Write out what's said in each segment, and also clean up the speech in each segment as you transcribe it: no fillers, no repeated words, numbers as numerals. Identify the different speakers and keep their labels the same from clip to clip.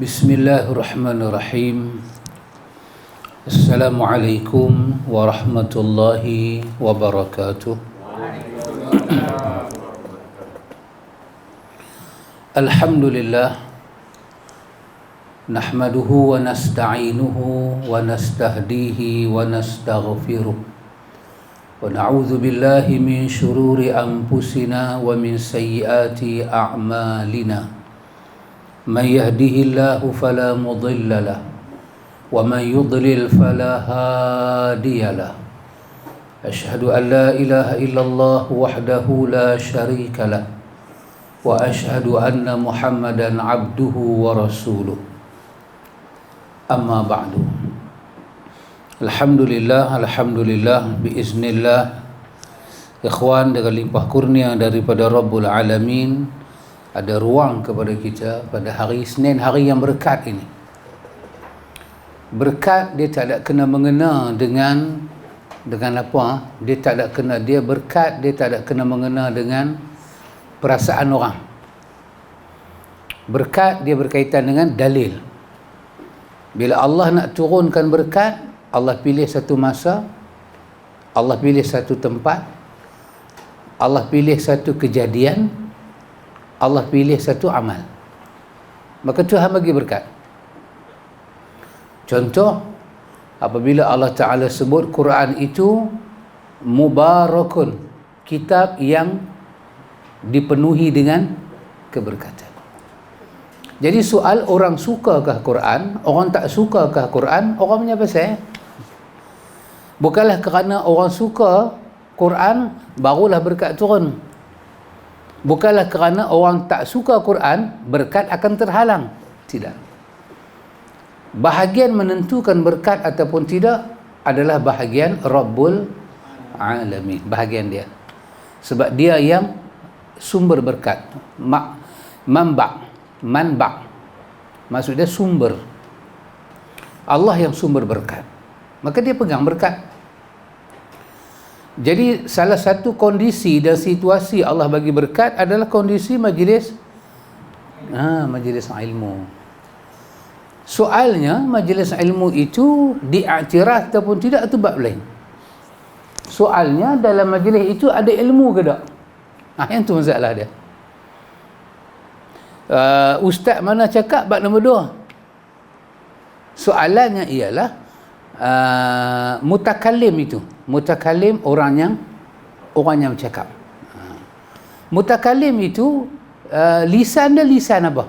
Speaker 1: Bismillahirrahmanirrahim. Assalamualaikum warahmatullahi wabarakatuh. Alhamdulillah. Nahmaduhu wa nasta'inuhu wa nastahdihi wa nastaghfiruh. Wa na'udzu billahi min syururi anfusina wa min sayyiati a'malina. من يهده الله فلا مضل له ومن يضلل فلا هادي له أشهد أن لا إله إلا الله وحده لا شريك له وأشهد أن محمدا عبده ورسوله أما بعد Alhamdulillah biiznillah ikhwan, dengan limpah kurnia daripada Rabbul Alamin ada ruang kepada kita pada hari Isnin, hari yang berkat ini. Berkat dia tak ada kena mengena dengan apa? Dia tak ada kena, dia berkat dia tak ada kena mengena dengan perasaan orang. Berkat dia berkaitan dengan dalil. Bila Allah nak turunkan berkat, Allah pilih satu masa, Allah pilih satu tempat, Allah pilih satu kejadian, Allah pilih satu amal, maka Tuhan bagi berkat. Contoh, apabila Allah Ta'ala sebut Quran itu mubarakun, kitab yang dipenuhi dengan keberkatan. Jadi soal orang sukakah Quran, orang tak sukakah Quran, orang punya pasal. Bukanlah kerana orang suka Quran barulah berkat turun. Bukanlah kerana orang tak suka Quran berkat akan terhalang. Tidak. Bahagian menentukan berkat ataupun tidak adalah bahagian Rabbul Alamin, bahagian dia. Sebab dia yang sumber berkat. Manba' maksudnya sumber. Allah yang sumber berkat, maka dia pegang berkat. Jadi salah satu kondisi dan situasi Allah bagi berkat adalah kondisi majlis ilmu. Soalnya majlis ilmu itu diiktiraf ataupun tidak, itu bab lain. Soalnya dalam majlis itu ada ilmu ke tak? Yang tu masalah dia. Ustaz mana cakap bab nombor 2? Soalannya ialah mutakallim itu. Mutakallim orang yang bercakap. Mutakallim itu lisan dia lisan apa?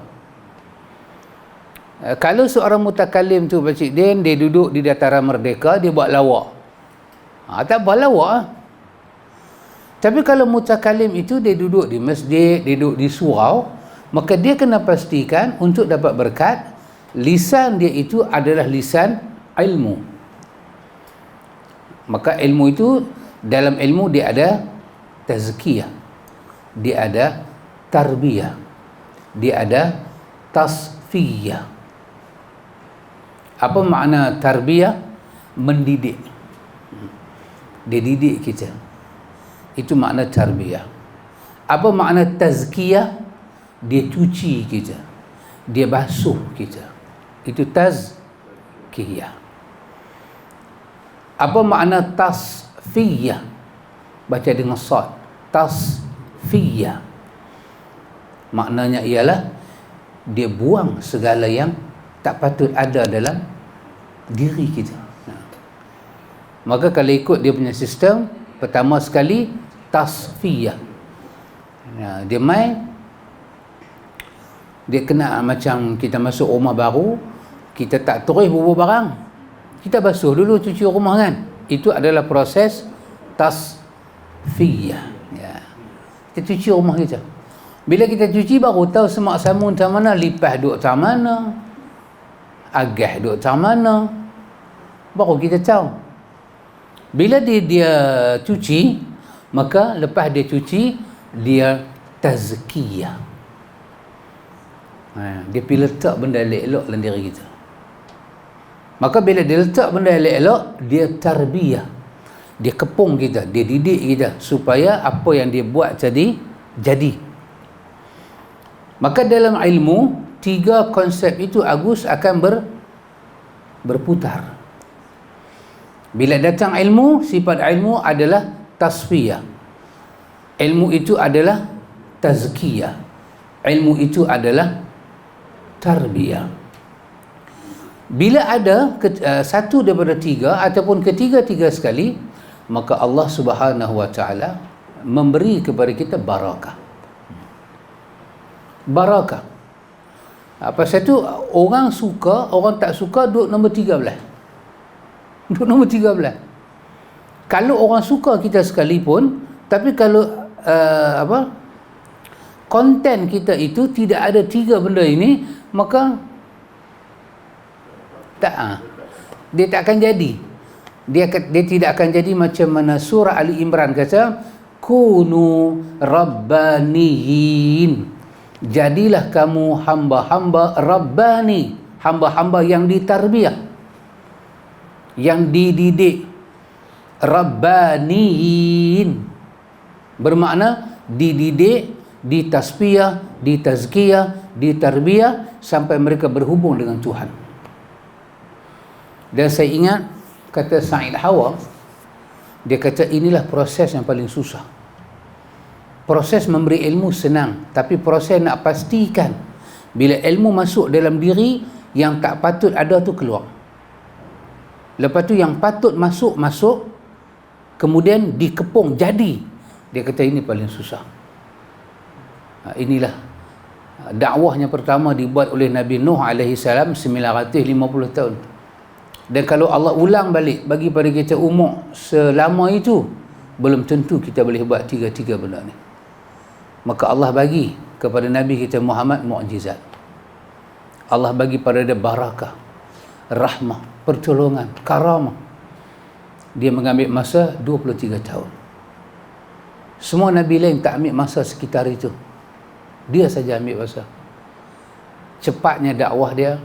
Speaker 1: Kalau seorang mutakallim tu Pakcik Din, dia duduk di dataran merdeka, dia buat lawak. Tak buat lawak. Tapi kalau mutakallim itu dia duduk di masjid, dia duduk di surau, maka dia kena pastikan untuk dapat berkat, lisan dia itu adalah lisan ilmu. Maka ilmu itu, dalam ilmu dia ada tazkiyah, dia ada tarbiyah, dia ada tasfiyah. Apa makna tarbiyah? Mendidik. Dia didik kita. Itu makna tarbiyah. Apa makna tazkiyah? Dia cuci kita, dia basuh kita. Itu tazkiyah. Apa makna tasfiyah? Baca dengan sad. Tasfiyah maknanya ialah dia buang segala yang tak patut ada dalam diri kita. Maka kalau ikut dia punya sistem, pertama sekali tasfiyah. Dia kena macam kita masuk rumah baru, kita tak terus bubuh barang, kita basuh dulu, cuci rumah kan. Itu adalah proses tasfiyah. Kita cuci rumah kita. Bila kita cuci baru tahu semak samun macam mana, lipas duduk macam mana, agah duduk macam mana, baru kita tahu. Bila dia cuci, maka lepas dia cuci, dia tazkiyah. Dia pergi letak benda elok-elok dalam diri kita. Maka bila dia letak benda elok-elok, dia tarbiyah. Dia kepung kita, dia didik kita supaya apa yang dia buat tadi jadi. Maka dalam ilmu tiga konsep itu Agus akan berputar. Bila datang ilmu, sifat ilmu adalah tasfiyah. Ilmu itu adalah tazkiyah. Ilmu itu adalah tarbiyah. Bila ada satu daripada tiga ataupun ketiga-tiga sekali, maka Allah Subhanahu wa taala memberi kepada kita barakah. Barakah. Apa satu orang suka, orang tak suka duduk nombor 13. Duduk nombor 13. Kalau orang suka kita sekalipun, tapi kalau konten kita itu tidak ada tiga benda ini, maka dia tak akan jadi. Dia tidak akan jadi macam mana surah Ali Imran kata, kunu rabbaniyin, jadilah kamu hamba-hamba rabbani, hamba-hamba yang ditarbiyah, yang dididik. Rabbaniyin bermakna dididik, ditasfiyah, ditazkiyah, ditarbiyah sampai mereka berhubung dengan Tuhan. Dan saya ingat kata Said Hawa, dia kata inilah proses yang paling susah. Proses memberi ilmu senang, tapi proses nak pastikan bila ilmu masuk dalam diri, yang tak patut ada tu keluar. Lepas tu yang patut masuk, kemudian dikepung jadi. Dia kata ini paling susah. Inilah dakwahnya pertama dibuat oleh Nabi Nuh alaihi salam 950 tahun. Dan kalau Allah ulang balik bagi pada kita umur selama itu, belum tentu kita boleh buat tiga-tiga benda ni. Maka Allah bagi kepada Nabi kita Muhammad mukjizat. Allah bagi pada dia barakah, rahmah, pertolongan, karamah. Dia mengambil masa 23 tahun. Semua Nabi lain tak ambil masa sekitar itu. Dia saja ambil masa. Cepatnya dakwah dia,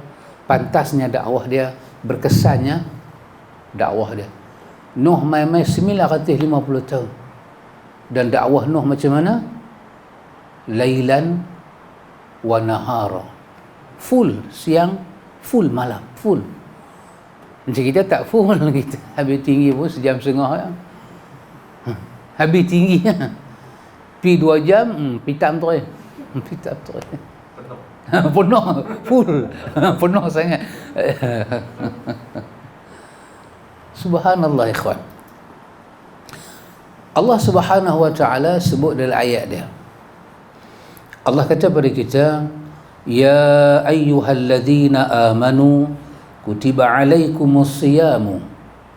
Speaker 1: pantasnya dakwah dia, berkesannya dakwah dia. Nuh mai-mai 950 tahun. Dan dakwah Nuh macam mana? Lailan wa nahara. Full siang, full malam, full. Macam kita tak full kita. Habis tinggi pun sejam setengah ya. Habis tinggi ya. Pi 2 jam, pitam terus. Pitam terus. Penuh, full. Penuh sangat. Subhanallah ikhwan. Allah Subhanahu wa taala sebut dalam ayat dia. Allah kata pada kita, ya ayyuhalladzina amanu kutiba alaikumus siyamu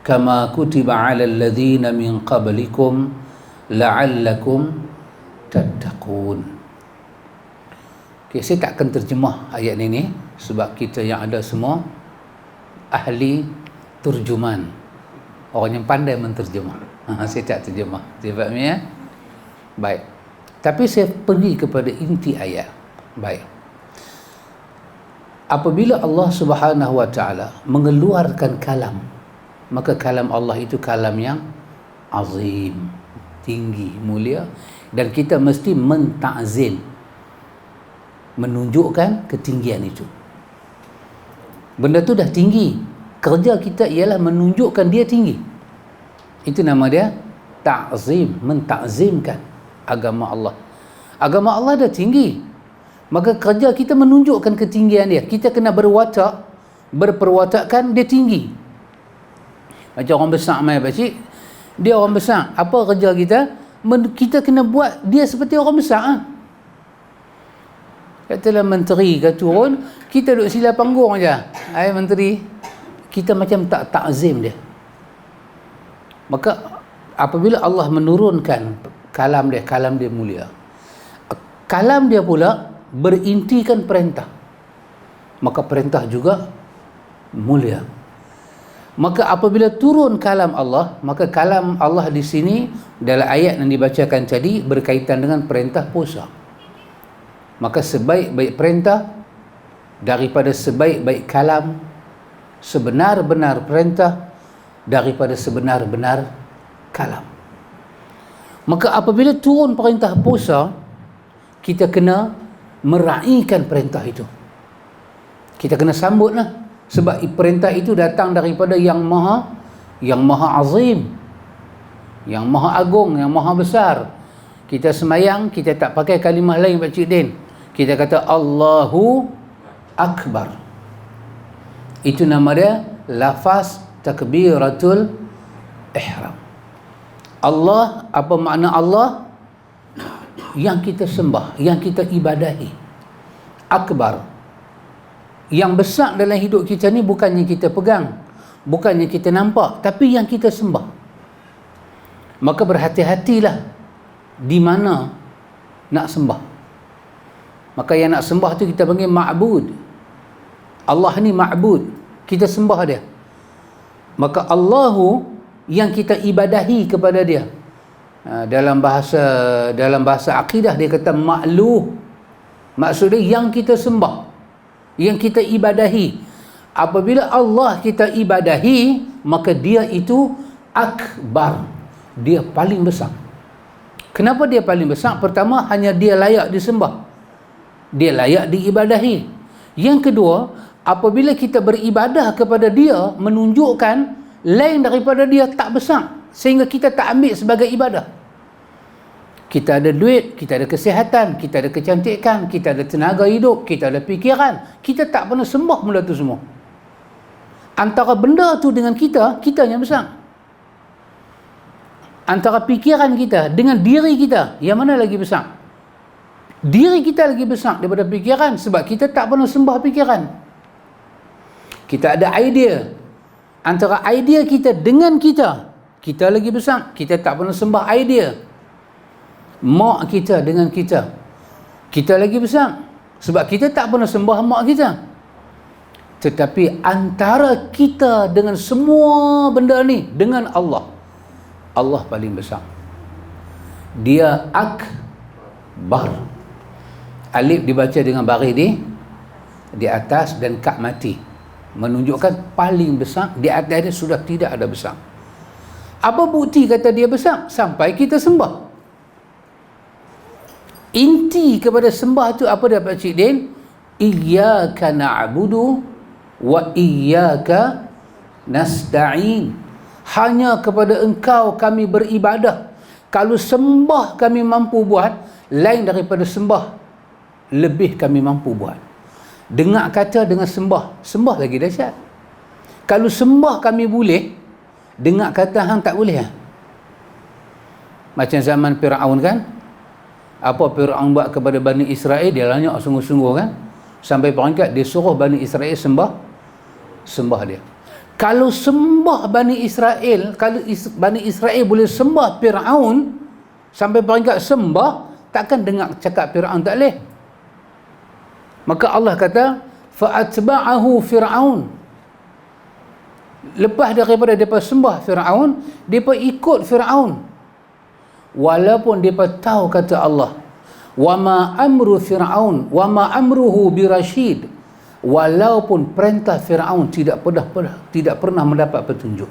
Speaker 1: kama kutiba alal ladzina min qablikum la'allakum tattaqun. Okay, saya tak akan terjemah ayat ini sebab kita yang ada semua ahli terjemahan, orang yang pandai menterjemah. Saya tak terjemah. Saya faham ya? Baik. Tapi saya pergi kepada inti ayat. Baik. Apabila Allah Subhanahu wa taala mengeluarkan kalam, maka kalam Allah itu kalam yang azim, tinggi, mulia, dan kita mesti mentakzim, menunjukkan ketinggian itu. Benda tu dah tinggi, kerja kita ialah menunjukkan dia tinggi. Itu nama dia ta'zim, mentakzimkan agama Allah. Agama Allah dah tinggi, maka kerja kita menunjukkan ketinggian dia. Kita kena berwatak, berperwatakan dia tinggi. Macam orang besar mai pakcik, dia orang besar, apa kerja kita? Kita kena buat dia seperti orang besar. Katalah menteri ke turun, kita duduk sila panggung aja. Hai menteri, kita macam tak takzim dia. Maka apabila Allah menurunkan kalam dia mulia. Kalam dia pula berintikan perintah. Maka perintah juga mulia. Maka apabila turun kalam Allah, maka kalam Allah di sini dalam ayat yang dibacakan tadi berkaitan dengan perintah puasa. Maka sebaik-baik perintah daripada sebaik-baik kalam, sebenar-benar perintah daripada sebenar-benar kalam. Maka apabila turun perintah puasa, kita kena meraihkan perintah itu. Kita kena sambut lah. Sebab perintah itu datang daripada yang maha azim, yang maha agung, yang maha besar. Kita semayang, kita tak pakai kalimah lain Pak Cik Din. Kita kata Allahu Akbar. Itu nama dia lafaz takbiratul ihram. Allah, apa makna Allah? Yang kita sembah, yang kita ibadahi. Akbar, yang besar dalam hidup kita ni bukannya kita pegang, bukannya kita nampak, tapi yang kita sembah. Maka berhati-hatilah di mana nak sembah. Maka yang nak sembah tu kita panggil ma'bud. Allah ni ma'bud, kita sembah dia. Maka Allahu yang kita ibadahi kepada dia. Dalam bahasa akidah dia kata ma'luh. Maksudnya yang kita sembah, yang kita ibadahi. Apabila Allah kita ibadahi, maka dia itu akbar, dia paling besar. Kenapa dia paling besar? Pertama, hanya dia layak disembah, dia layak diibadahi. Yang kedua, apabila kita beribadah kepada dia, menunjukkan lain daripada dia tak besar, sehingga kita tak ambil sebagai ibadah. Kita ada duit, kita ada kesihatan, kita ada kecantikan, kita ada tenaga hidup, kita ada fikiran. Kita tak pernah sembah benda tu semua. Antara benda tu dengan kita yang besar. Antara fikiran kita dengan diri kita, yang mana lagi besar? Diri kita lagi besar daripada fikiran, sebab kita tak pernah sembah fikiran. Kita ada idea. Antara idea kita dengan kita lagi besar. Kita tak pernah sembah idea. Mak kita dengan kita lagi besar, sebab kita tak pernah sembah mak kita. Tetapi antara kita dengan semua benda ni, dengan Allah paling besar. Dia akbar. Alif dibaca dengan baris di atas dan kak mati, menunjukkan paling besar. Di atas dia sudah tidak ada besar. Apa bukti kata dia besar? Sampai kita sembah. Inti kepada sembah tu apa dia Pak Cik Din? Iyyaka na'budu wa iyyaka nasta'in. Hanya kepada engkau kami beribadah. Kalau sembah kami mampu buat, lain daripada sembah, lebih kami mampu buat. Dengar kata dengan sembah lagi dahsyat. Kalau sembah kami boleh, dengar kata hang tak boleh. Macam zaman Firaun kan? Apa Firaun buat kepada Bani Israel? Dia lanyak sungguh-sungguh kan, sampai peringkat dia suruh Bani Israel sembah dia. Kalau sembah Bani Israel, kalau Bani Israel boleh sembah Firaun sampai peringkat sembah, takkan dengar cakap Firaun tak boleh. Maka Allah kata fa'atba'ahu Firaun. Lepas daripada depa sembah Firaun, depa ikut Firaun. Walaupun mereka tahu kata Allah, wama amru Fir'aun wama amruhu birasyid, walaupun perintah Fir'aun tidak pernah mendapat petunjuk.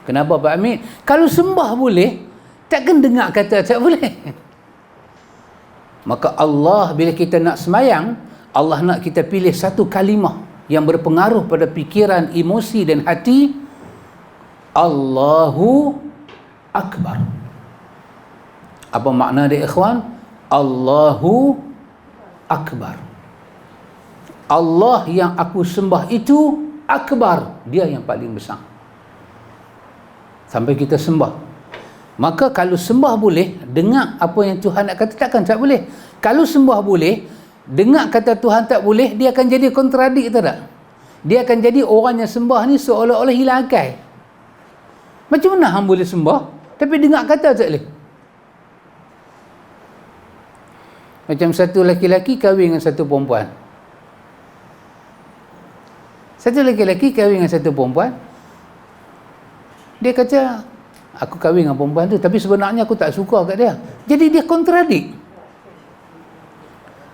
Speaker 1: Kenapa Pak Amir? Kalau sembah boleh, takkan dengar kata tak boleh. Maka Allah, bila kita nak semayang, Allah nak kita pilih satu kalimah yang berpengaruh pada fikiran, emosi dan hati. Allahu Akbar. Apa makna dia ikhwan? Allahu Akbar. Allah yang aku sembah itu akbar, dia yang paling besar. Sampai kita sembah. Maka kalau sembah boleh, dengar apa yang Tuhan nak kata, takkan tak boleh. Kalau sembah boleh, dengar kata Tuhan tak boleh, dia akan jadi kontradik tak? Dia akan jadi orang yang sembah ni seolah-olah hilang akal. Macam mana hang boleh sembah tapi dengar kata tak boleh? Macam satu lelaki kahwin dengan satu perempuan. Satu lelaki kahwin dengan satu perempuan. Dia kata, aku kahwin dengan perempuan tu, tapi sebenarnya aku tak suka kat dia. Jadi dia kontradik.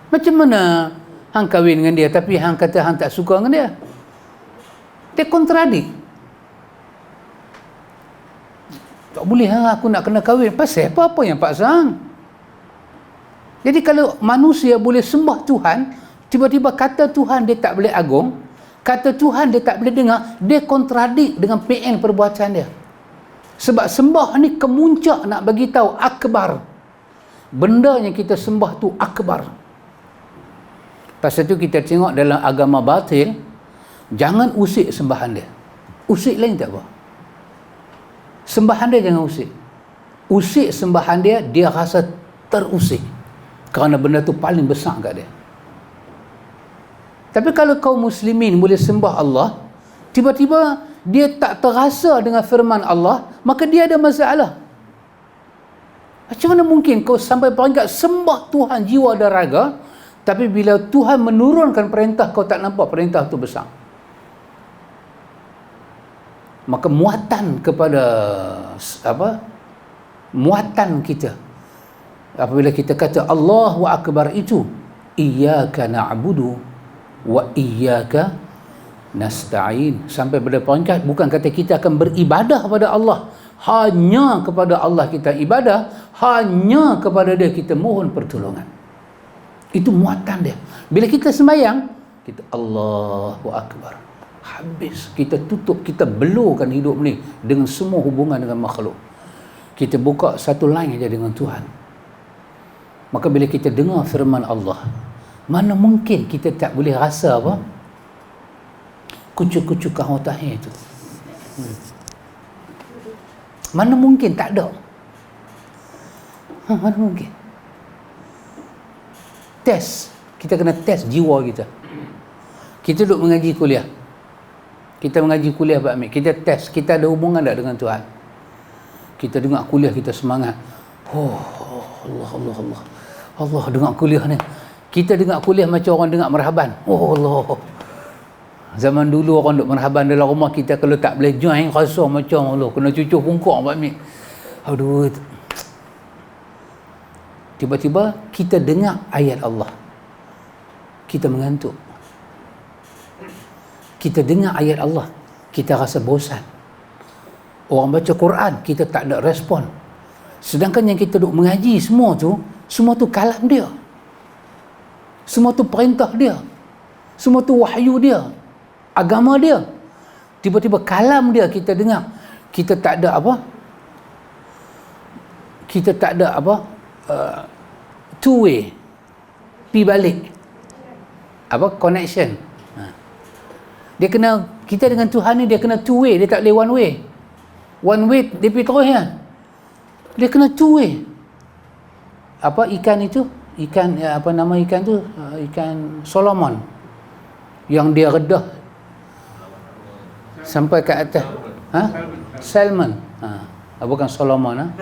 Speaker 1: Macam mana hang kahwin dengan dia, tapi hang kata hang tak suka dengan dia? Dia kontradik. Tak boleh aku nak kena kahwin. Pasal apa yang paksa hang? Jadi kalau manusia boleh sembah Tuhan, Tiba-tiba kata Tuhan dia tak boleh agung, kata Tuhan dia tak boleh dengar, dia kontradik dengan PN perbuatan dia. Sebab sembah ni kemuncak nak bagi tahu akbar. Benda yang kita sembah tu akbar. Pasal tu kita tengok dalam agama batil, jangan usik sembahan dia. Usik lain tak apa. Sembahan dia jangan usik. Usik sembahan dia, dia rasa terusik. Kerana benda tu paling besar kat dia. Tapi kalau kaum muslimin boleh sembah Allah, tiba-tiba dia tak terasa dengan firman Allah, maka dia ada masalah. Macam mana mungkin kau sampai peringkat sembah Tuhan jiwa dan raga, tapi bila Tuhan menurunkan perintah, kau tak nampak perintah tu besar. Maka muatan kepada muatan kita apabila kita kata Allahu Akbar itu, iyyaka na'budu wa iyyaka nasta'in, sampai pada peringkat bukan kata kita akan beribadah kepada Allah, hanya kepada Allah kita ibadah, hanya kepada dia kita mohon pertolongan. Itu muatan dia. Bila kita sembahyang, kita Allahu Akbar, habis kita tutup, kita belurkan hidup ni dengan semua hubungan dengan makhluk. Kita buka satu line aja dengan Tuhan. Maka bila kita dengar firman Allah, mana mungkin kita tak boleh rasa apa? Kucuk-kucuk kahutahnya itu. Mana mungkin tak ada? Mana mungkin? Test. Kita kena test jiwa kita. Kita duduk mengaji kuliah. Kita mengaji kuliah Pak Amir. Kita test. Kita ada hubungan tak dengan Tuhan? Kita dengar kuliah, kita semangat. Oh, Allah, Allah, Allah. Allah dengar kuliah ni. Kita dengar kuliah macam orang dengar marhaban. Oh Allah. Zaman dulu orang duk marhaban dalam rumah kita, kalau tak boleh join rasa macam Allah kena cucuk pungkuk Pak Mik. Aduh. Tiba-tiba kita dengar ayat Allah, kita mengantuk. Kita dengar ayat Allah, kita rasa bosan. Orang baca Quran, kita tak ada respon. Sedangkan yang kita duk mengaji semua tu kalam dia. Semua tu perintah dia. Semua tu wahyu dia. Agama dia. Tiba-tiba kalam dia kita dengar. Kita tak ada apa? Kita tak ada apa? Two way. Pi balik. Apa? Connection. Dia kena, kita dengan Tuhan ni dia kena two way. Dia tak boleh one way. One way dia pergi terus kan. Dia kena two way. Apa ikan itu? Ikan, apa nama ikan tu? Ikan Solomon yang dia redah sampai ke atas. Ha? Salmon. Bukan Solomon.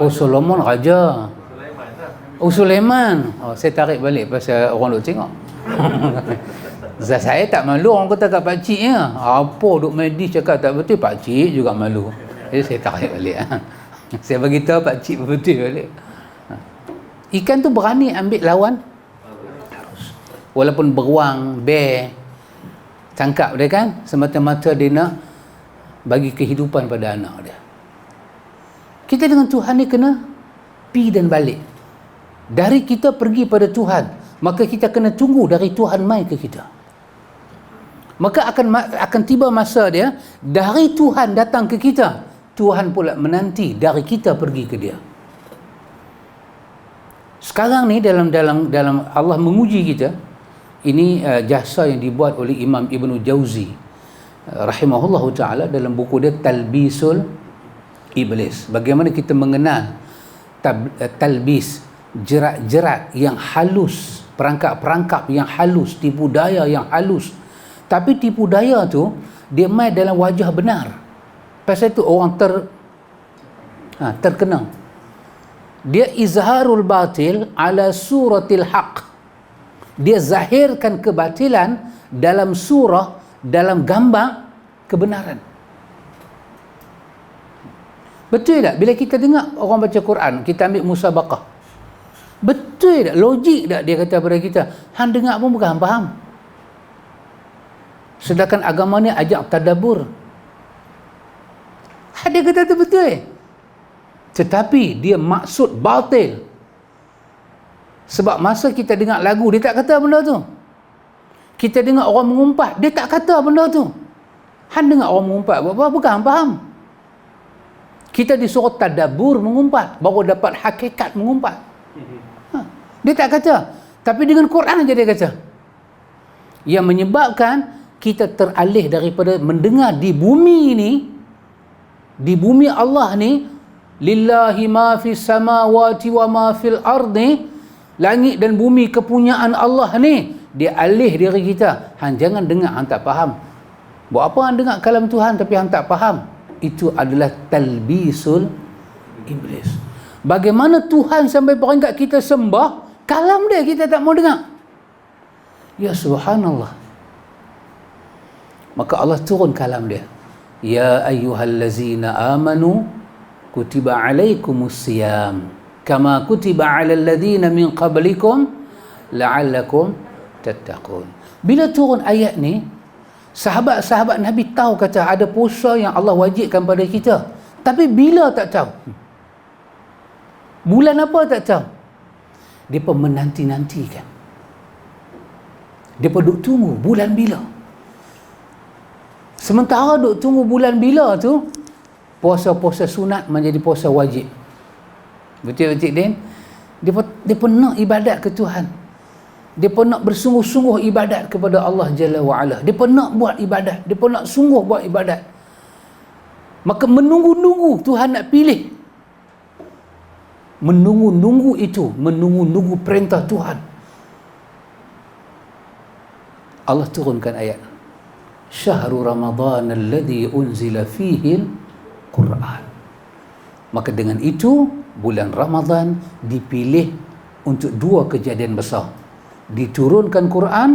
Speaker 1: Oh, Solomon raja. Oh, Sulaiman. Oh, saya tarik balik pasal orang duk tengok. Saya tak malu orang kata kat pakcik ya. Apa duk medis cakap tak betul, pakcik juga malu. Jadi saya tarik balik. Saya bagi tahu pakcik betul balik. Ikan tu berani ambil lawan terus. Walaupun beruang, bear tangkap dia kan, semata-mata dia nak bagi kehidupan pada anak dia. Kita dengan Tuhan ni kena pi dan balik. Dari kita pergi pada Tuhan, maka kita kena tunggu dari Tuhan mai ke kita. Maka akan tiba masa dia dari Tuhan datang ke kita, Tuhan pula menanti dari kita pergi ke dia. Sekarang ni dalam Allah menguji kita. Ini jasa yang dibuat oleh Imam Ibn Jauzi rahimahullahu ta'ala dalam buku dia Talbisul Iblis. Bagaimana kita mengenal talbis, jerat-jerat yang halus, perangkap-perangkap yang halus, tipu daya yang halus. Tapi tipu daya tu dia main dalam wajah benar. Pasal itu orang terkena. Dia izharul batil ala suratil haq. Dia zahirkan kebatilan dalam surah, dalam gambar kebenaran. Betul tak? Bila kita dengar orang baca Quran, kita ambil musabaqah. Betul tak? Logik tak dia kata pada kita? Hang dengar pun bukan hang faham. Sedangkan agama ni ajak tadabbur. Dia kata tu betul. Tetapi dia maksud batil. Sebab masa kita dengar lagu, dia tak kata benda tu. Kita dengar orang mengumpat, dia tak kata benda tu. Han dengar orang mengumpat, apa bukan hang faham. Kita disuruh tadabbur mengumpat, baru dapat hakikat mengumpat. Dia tak kata. Tapi dengan Quran aja dia kata. Yang menyebabkan kita teralih daripada mendengar di bumi ni, di bumi Allah ni, lillahi ma fis samawati wa ma fil ardi, langit dan bumi kepunyaan Allah ni, dia alih diri kita. Hang jangan dengar, hang tak faham. Buat apa hang dengar kalam Tuhan tapi hang tak faham? Itu adalah talbisul iblis. Bagaimana Tuhan sampai peringkat kita sembah kalam dia, kita tak mau dengar? Ya subhanallah. Maka Allah turun kalam dia. Ya ayyuhallazina amanu kutiba alaikumus siyam kama kutiba alal ladzina min qablikum la'allakum tattaqun. Bila turun ayat ni, sahabat-sahabat Nabi tahu kata ada puasa yang Allah wajibkan pada kita. Tapi bila tak tahu. Bulan apa tak tahu. Dia pun menanti-nantikan. Dia pun duk tunggu bulan bila. Sementara duk tunggu bulan bila tu, puasa-puasa sunat menjadi puasa wajib. Betul-betul Din? Dia pun nak ibadat ke Tuhan. Dia pun nak bersungguh-sungguh ibadat kepada Allah Jalla wa'ala. Dia pun nak buat ibadat. Dia pun nak sungguh buat ibadat. Maka menunggu-nunggu Tuhan nak pilih. Menunggu-nunggu itu, menunggu-nunggu perintah Tuhan. Allah turunkan ayat. Syahrul Ramadan alladhi unzila fihi al-Quran. Maka dengan itu, bulan Ramadan dipilih untuk dua kejadian besar. Diturunkan Quran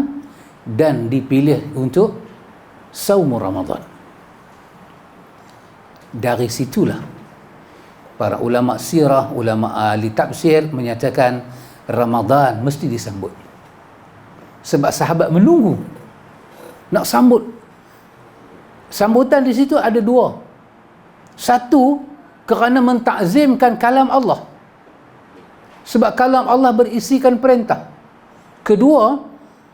Speaker 1: dan dipilih untuk saum Ramadan. Dari situlah para ulama sirah, ulama ahli tafsir menyatakan Ramadan mesti disambut. Sebab sahabat menunggu nak sambut. Sambutan di situ ada dua. Satu, kerana mentakzimkan kalam Allah. Sebab kalam Allah berisikan perintah. Kedua,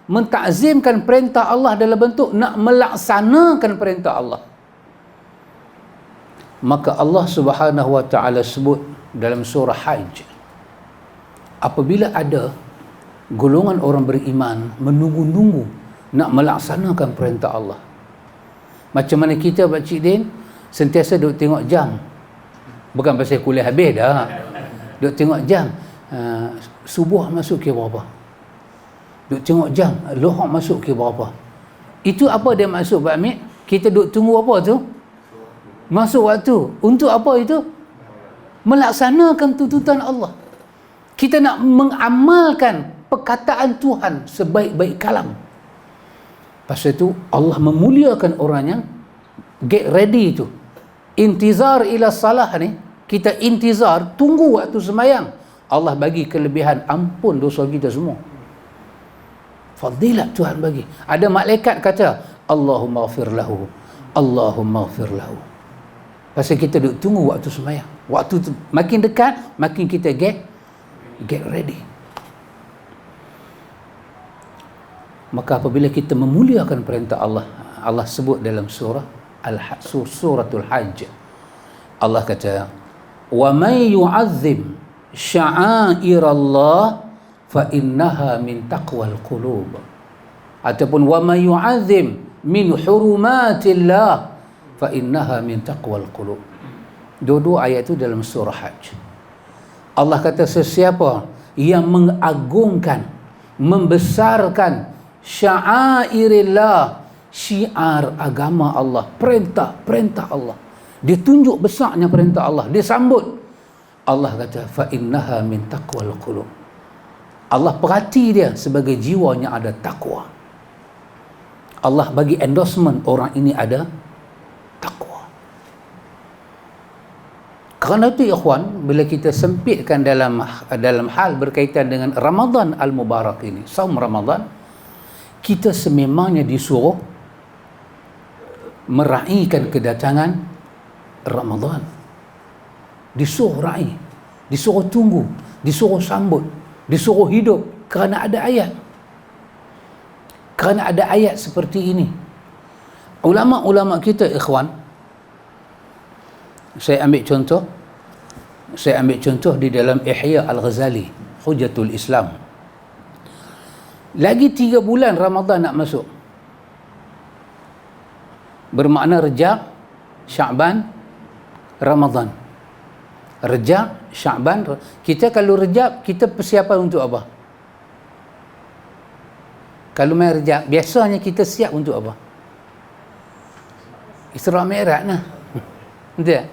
Speaker 1: mentakzimkan perintah Allah dalam bentuk nak melaksanakan perintah Allah. Maka Allah Subhanahu wa taala sebut dalam surah Hajj, apabila ada golongan orang beriman menunggu-nunggu nak melaksanakan perintah Allah. Macam mana kita, Pak Cik Din, sentiasa duk tengok jam. Bukan pasal kuliah habis dah. Duk tengok jam. Subuh masuk ke berapa? Duk tengok jam. Lohor masuk ke berapa? Itu apa dia maksud, Pak Amir? Kita duk tunggu apa tu? Masuk waktu. Untuk apa itu? Melaksanakan tuntutan Allah. Kita nak mengamalkan perkataan Tuhan sebaik-baik kalam. Pasal itu Allah memuliakan orang yang get ready tu. Intizar ila salah ni, kita intizar, tunggu waktu sembahyang. Allah bagi kelebihan, ampun dosa kita semua. Fadilat Tuhan bagi. Ada malaikat kata, Allahumma ghafir lahu, Allahumma ghafir lahu. Pasal kita duk tunggu waktu sembahyang. Waktu tu makin dekat, makin kita get ready. Maka apabila kita memuliakan perintah Allah, Allah sebut dalam suratul Hajj, Allah kata, wa may yu'azzim sya'airallah fa innaha min taqwal qulub, ataupun wa may yu'azzim min hurumatillah fa innaha min taqwal qulub. Dua-dua ayat itu dalam surah Hajj. Allah kata sesiapa yang mengagungkan, membesarkan sya'airillah, syiar agama Allah, perintah Allah, dia tunjuk besarnya perintah Allah, dia sambut. Allah kata fa innaha min taqwal qulub. Allah perhati dia sebagai jiwa yang ada takwa. Allah bagi endorsement orang ini ada takwa. Kerana itu ikhwan, bila kita sempitkan dalam hal berkaitan dengan Ramadan al-Mubarak ini, saum Ramadan, kita sememangnya disuruh meraihkan kedatangan Ramadan. Disuruh raih, disuruh tunggu, disuruh sambut. Disuruh hidup kerana ada ayat. Kerana ada ayat seperti ini. Ulama-ulama kita, ikhwan, saya ambil contoh di dalam Ihya Al-Ghazali, Hujjatul Islam. Lagi 3 bulan Ramadan nak masuk. Bermakna Rejab, Sya'ban, Ramadan. Rejab, Sya'ban. Kita kalau Rejab, kita persiapan untuk apa? Kalau main Rejab, biasanya kita siap untuk apa? Isra Mi'raj lah. Betul tak?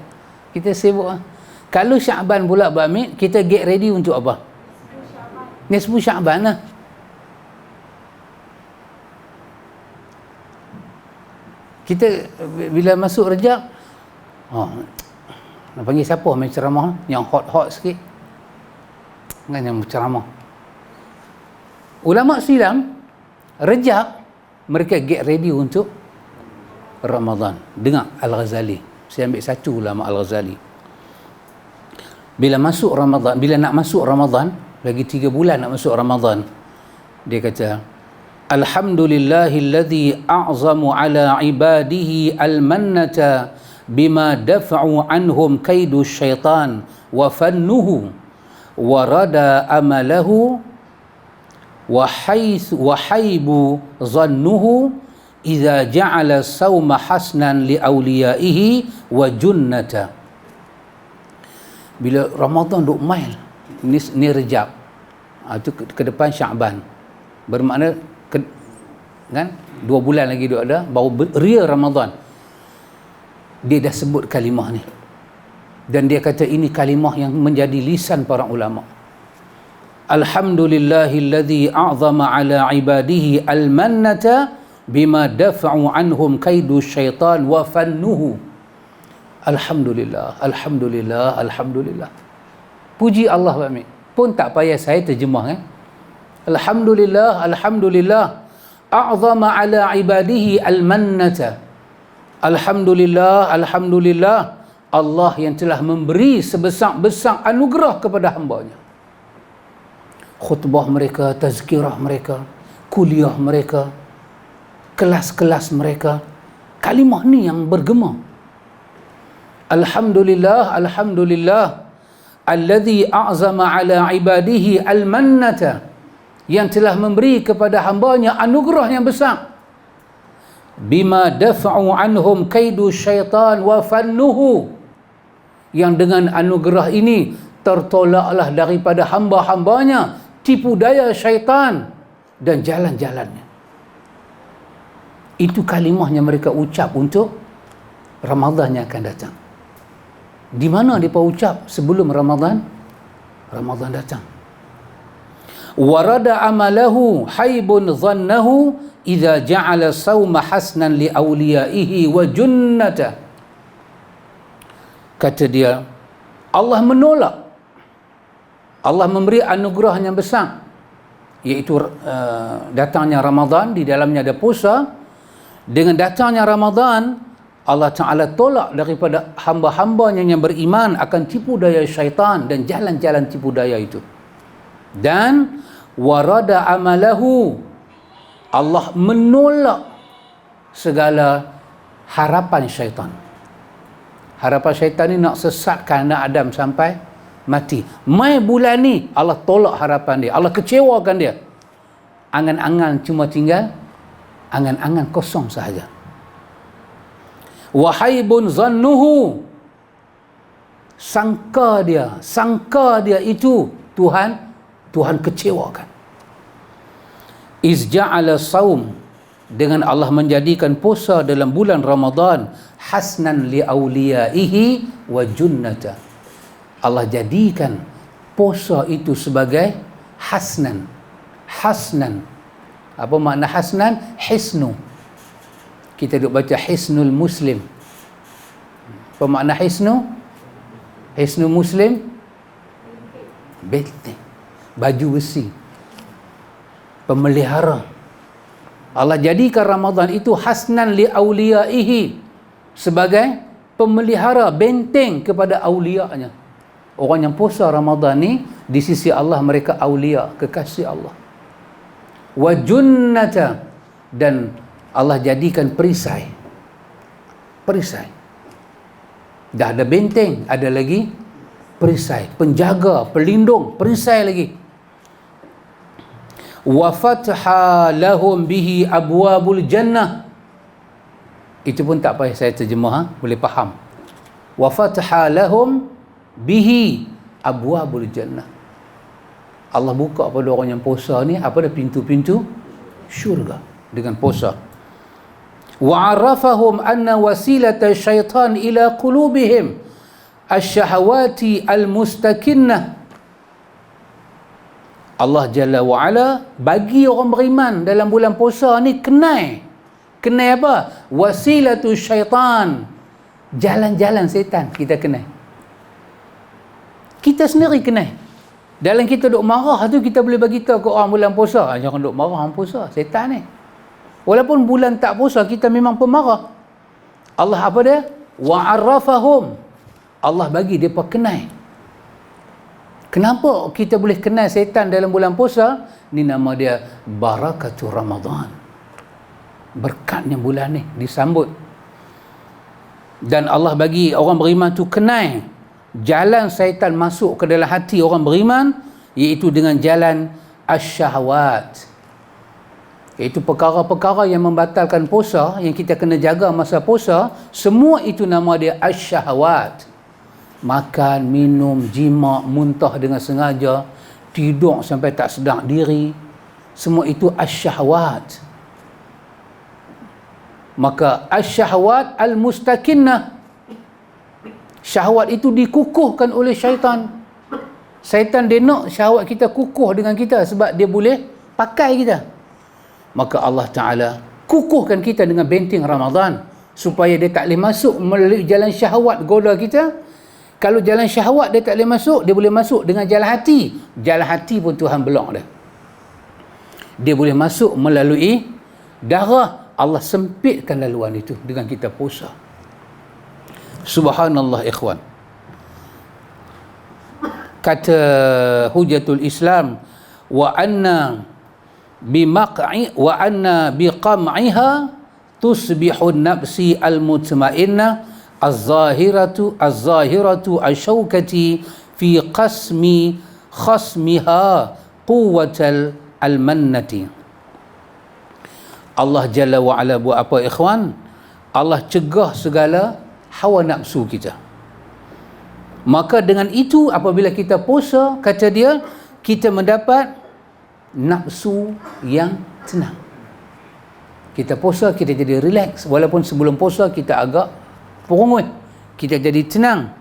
Speaker 1: Kita sibuk lah. Kalau Sya'ban pula Bamid, kita get ready untuk apa? Nisfu Sya'ban lah. Kita bila masuk Rejab, nak panggil siapa main ceramah? Yang hot-hot sikit. Kan yang ceramah. Ulama silam, Rejab, mereka get ready untuk Ramadan. Dengar Al-Ghazali. Saya ambil satu ulama Al-Ghazali. Bila nak masuk Ramadan, lagi 3 bulan nak masuk Ramadan, dia kata, Alhamdulillahilladzi a'zamu ala ibadihi al-mannata bima dafa'u anhum kaidu syaitan wa fannuhu wa rada amalahu wa haibu zannuhu idza ja'ala sawma hasnan li awliyaihi wa junnata. Bila Ramadan duk mail, ni Rejab, itu ke depan Sya'ban, bermakna kan 2 bulan lagi duk ada, baru real Ramadan. Dia dah sebut kalimah ni, dan dia kata ini kalimah yang menjadi lisan para ulama. Alhamdulillahilladzi a'zama ala ibadihi al-mannata bima dafa'u anhum kaidu syaitan wa fannuhu. Alhamdulillah, Alhamdulillah, Alhamdulillah. Puji Allah Pak Amir. Pun tak payah saya terjemah kan. Alhamdulillah, Alhamdulillah. A'zama ala ibadihi al-mannata. Alhamdulillah, Alhamdulillah. Allah yang telah memberi sebesar-besar anugerah kepada hamba-Nya. Khutbah mereka, tazkirah mereka, kuliah mereka, kelas-kelas mereka, kalimah ni yang bergema. Alhamdulillah, Alhamdulillah. Alladzi a'zama ala ibadihi al-mannata, yang telah memberi kepada hamba-Nya anugerah yang besar. Bima dafa'u anhum kaidu syaitan wa fannuhu, yang dengan anugerah ini tertolaklah daripada hamba-hambanya tipu daya syaitan dan jalan-jalannya. Itu kalimah yang mereka ucap untuk Ramadan yang akan datang. Di mana mereka ucap sebelum Ramadan datang? Warada amalahu haibun zannahu idza ja'ala sawma hasnan li awliyaihi wa junnata. Kata dia, Allah menolak, Allah memberi anugerah yang besar, iaitu datangnya Ramadan, di dalamnya ada puasa. Dengan datangnya Ramadan, Allah Ta'ala tolak daripada hamba-hambanya yang beriman akan tipu daya syaitan dan jalan-jalan tipu daya itu. Dan warada amalahu, Allah menolak segala harapan syaitan. Harapan syaitan ni nak sesatkan anak Adam sampai mati. Mai bulan ni Allah tolak harapan dia, Allah kecewakan dia. Angan-angan cuma tinggal angan-angan kosong sahaja. Wahaibun zannuhu, sangka dia itu Tuhan kecewakan. Izja'ala saum, dengan Allah menjadikan puasa dalam bulan Ramadan hasnan li awliyaihi wa junnata. Allah jadikan puasa itu sebagai hasnan. Apa makna hasnan? Hisnu. Kita duk baca Hisnul Muslim. Apa makna hisnu? Hisnu Muslim, benteng, baju besi, pemelihara. Allah jadikan Ramadan itu hasnan li awliyaihi, sebagai pemelihara, benteng kepada awliya'nya. orang yang puasa Ramadan ni di sisi Allah mereka awliya, kekasih Allah. Wa junnata, dan Allah jadikan perisai. Dah ada benteng, ada lagi perisai, penjaga, pelindung, perisai lagi. Wa fatha lahum bihi abwabul jannah. Itu pun tak payah saya terjemah, boleh faham. Wa fatha lahum bihi abwabul jannah. Allah buka pada orang yang puasa ni apa dah, pintu-pintu syurga dengan puasa. Wa arafahum anna wasilata syaitan ila qulubihim asyahawati almustakinnah. Allah Jalla wa'ala bagi orang beriman dalam bulan puasa ni kenai apa? Wasilatu syaitan, jalan-jalan setan kita kenai. Kita sendiri kenai. Dalam kita duk marah tu kita boleh bagi tahu ke orang bulan puasa, jangan duk marah orang puasa, setan ni. Walaupun bulan tak puasa kita memang pemarah. Allah apa dia? Wa'arrafahum. Allah bagi depa kenai. Kenapa kita boleh kenal setan dalam bulan puasa? Ni nama dia Barakatul Ramadan. Berkatnya bulan ni disambut. Dan Allah bagi orang beriman tu kenal jalan syaitan masuk ke dalam hati orang beriman, iaitu dengan jalan asyahwat. Iaitu perkara-perkara yang membatalkan puasa, yang kita kena jaga masa puasa, semua itu nama dia asyahwat. Makan, minum, jima, muntah dengan sengaja, tidur sampai tak sedar diri, semua itu asyahwat. Maka asyahwat al-mustakinnah, syahwat itu dikukuhkan oleh syaitan. Syaitan dia nak syahwat kita kukuh dengan kita sebab dia boleh pakai kita. Maka Allah Ta'ala kukuhkan kita dengan benteng Ramadan supaya dia tak boleh masuk melalui jalan syahwat goda kita. Kalau jalan syahwat dia tak boleh masuk, dia boleh masuk dengan jalan hati. Jalan hati pun Tuhan belok dia. Dia boleh masuk melalui darah. Allah sempitkan laluan itu dengan kita puasa. Subhanallah ikhwan. Kata Hujatul Islam, wa anna biqam'iha tusbihun nafsi al-mutmainnah az-zahiratu asyawkati fi qasmi khasmiha quwwatal al-mannati. Allah Jalla wa'ala buat apa ikhwan? Allah cegah segala hawa nafsu kita. Maka dengan itu apabila kita puasa, kata dia, kita mendapat nafsu yang tenang. Kita puasa, kita jadi relax. Walaupun sebelum puasa kita agak perungut, kita jadi tenang.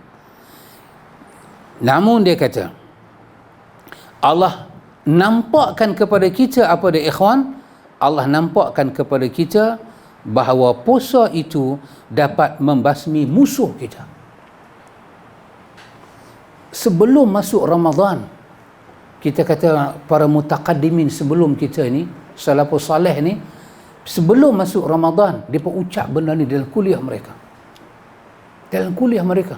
Speaker 1: Namun dia kata, Allah nampakkan kepada kita apa dia ikhwan? Allah nampakkan kepada kita bahawa puasa itu dapat membasmi musuh kita. Sebelum masuk Ramadan, kita kata para mutaqaddimin sebelum kita ni, salafus salih ni, sebelum masuk Ramadan, mereka ucap benda ni dalam kuliah mereka. Dalam kuliah mereka.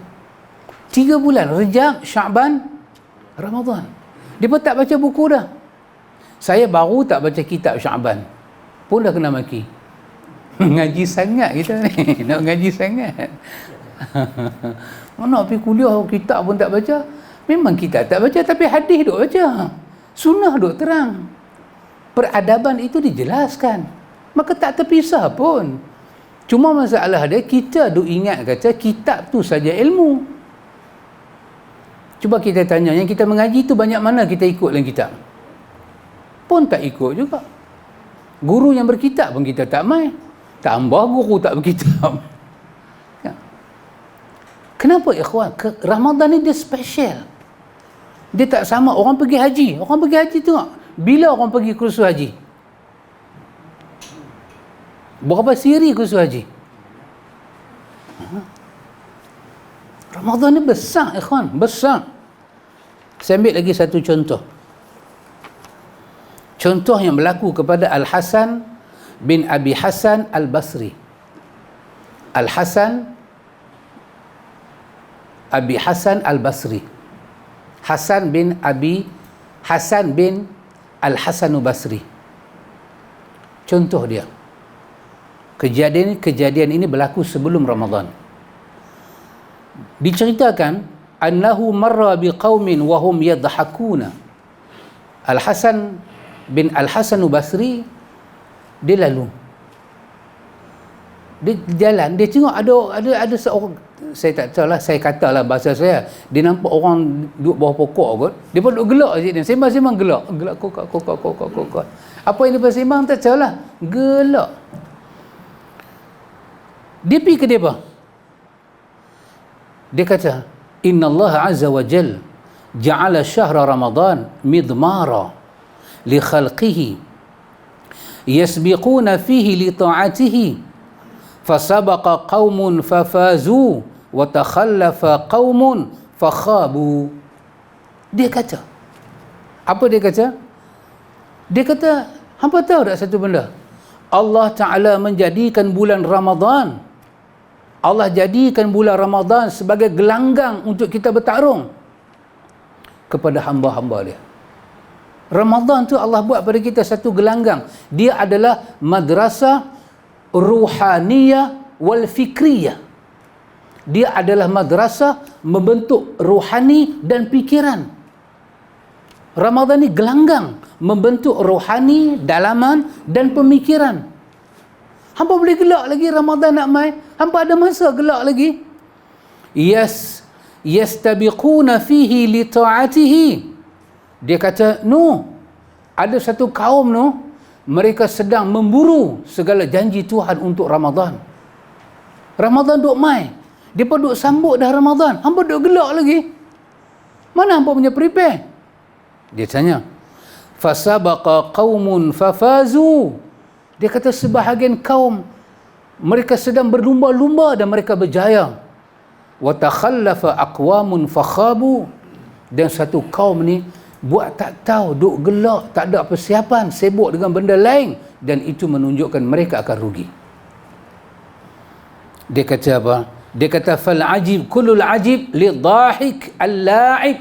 Speaker 1: 3 bulan, Rejab, Sya'ban, Ramadan. Mereka tak baca buku dah. Saya baru tak baca kitab Sya'ban pun dah kena maki. Ngaji sangat kita ni. Nak ngaji sangat. Mana pergi kuliah kitab pun tak baca. Memang kita tak baca, tapi hadis duk baca. Sunnah duk terang. Peradaban itu dijelaskan. Maka tak terpisah pun. Cuma masalah dia, kita duk ingat kata kitab tu saja ilmu. Cuba kita tanya, yang kita mengaji tu banyak mana kita ikut dalam kitab? Pun tak ikut juga. Guru yang berkitab pun kita tak mai. Tambah guru tak berkitab. Ya. Kenapa ikhwan? Ramadan ni dia special. Dia tak sama orang pergi haji. Orang pergi haji tengok. Bila orang pergi kursus haji? Berapa siri kursus haji? Ramadan ni besar ikhwan. Besar. Saya ambil lagi satu contoh. Contoh yang berlaku kepada Al-Hasan bin Abi Hasan Al-Basri. Al-Hasan Abi Hasan Al-Basri. Hasan bin Al-Hasan Basri. Contoh dia. Kejadian ini berlaku sebelum Ramadan. Diceritakan annahu marra biqaumin wa hum yadhakuna. Al-Hasan bin Al-Hasan Basri dia lalu. Dia jalan, dia tengok ada seorang, saya tak tahu lah, saya katalah bahasa saya, dia nampak orang duduk bawah pokok kot, dia pun duduk gelak je, dia sembang gelak kokak. Apa yang dia sembang tak tahu lah, gelak. Dia pergi ke dia apa? Dia kata, Inna Allah Azza wa Jal ja'ala syahra Ramadan midmara li khalqihi yasbiquna fihi li ta'atihi fasabaqa qaumun fafazu wa takhallafa qaumun fakhabu. Dia kata, apa dia kata? Dia kata, hampa tahu tak satu benda? Allah Ta'ala menjadikan bulan Ramadan, Allah jadikan bulan Ramadan sebagai gelanggang untuk kita bertarung kepada hamba-hamba dia. Ramadan tu Allah buat pada kita satu gelanggang. Dia adalah madrasah ruhaniyah wal fikriyah. Dia adalah madrasah membentuk rohani dan pikiran. Ramadan ni gelanggang membentuk rohani, dalaman dan pemikiran. Hampa boleh gelak lagi Ramadan nak mai? Hampa ada masa gelak lagi? Yastabiquna fihi li ta'atihi. Dia kata, no, ada satu kaum no, mereka sedang memburu segala janji Tuhan untuk Ramadan. Ramadan duk mai, dia pun duk sambut dah Ramadan, hampa duk gelak lagi. Mana hampa punya prepare? Dia tanya, fasabaqa qaumun fafazu. Dia kata sebahagian kaum mereka sedang berlumba-lumba dan mereka berjaya. Wa takhallafa aqwamun fakhabu. Dan satu kaum ni buat tak tahu, duk gelak, tak ada persiapan, sibuk dengan benda lain, dan itu menunjukkan mereka akan rugi. Dia kata apa? Dia kata fal ajib kullul ajib li dhahik al-la'ib.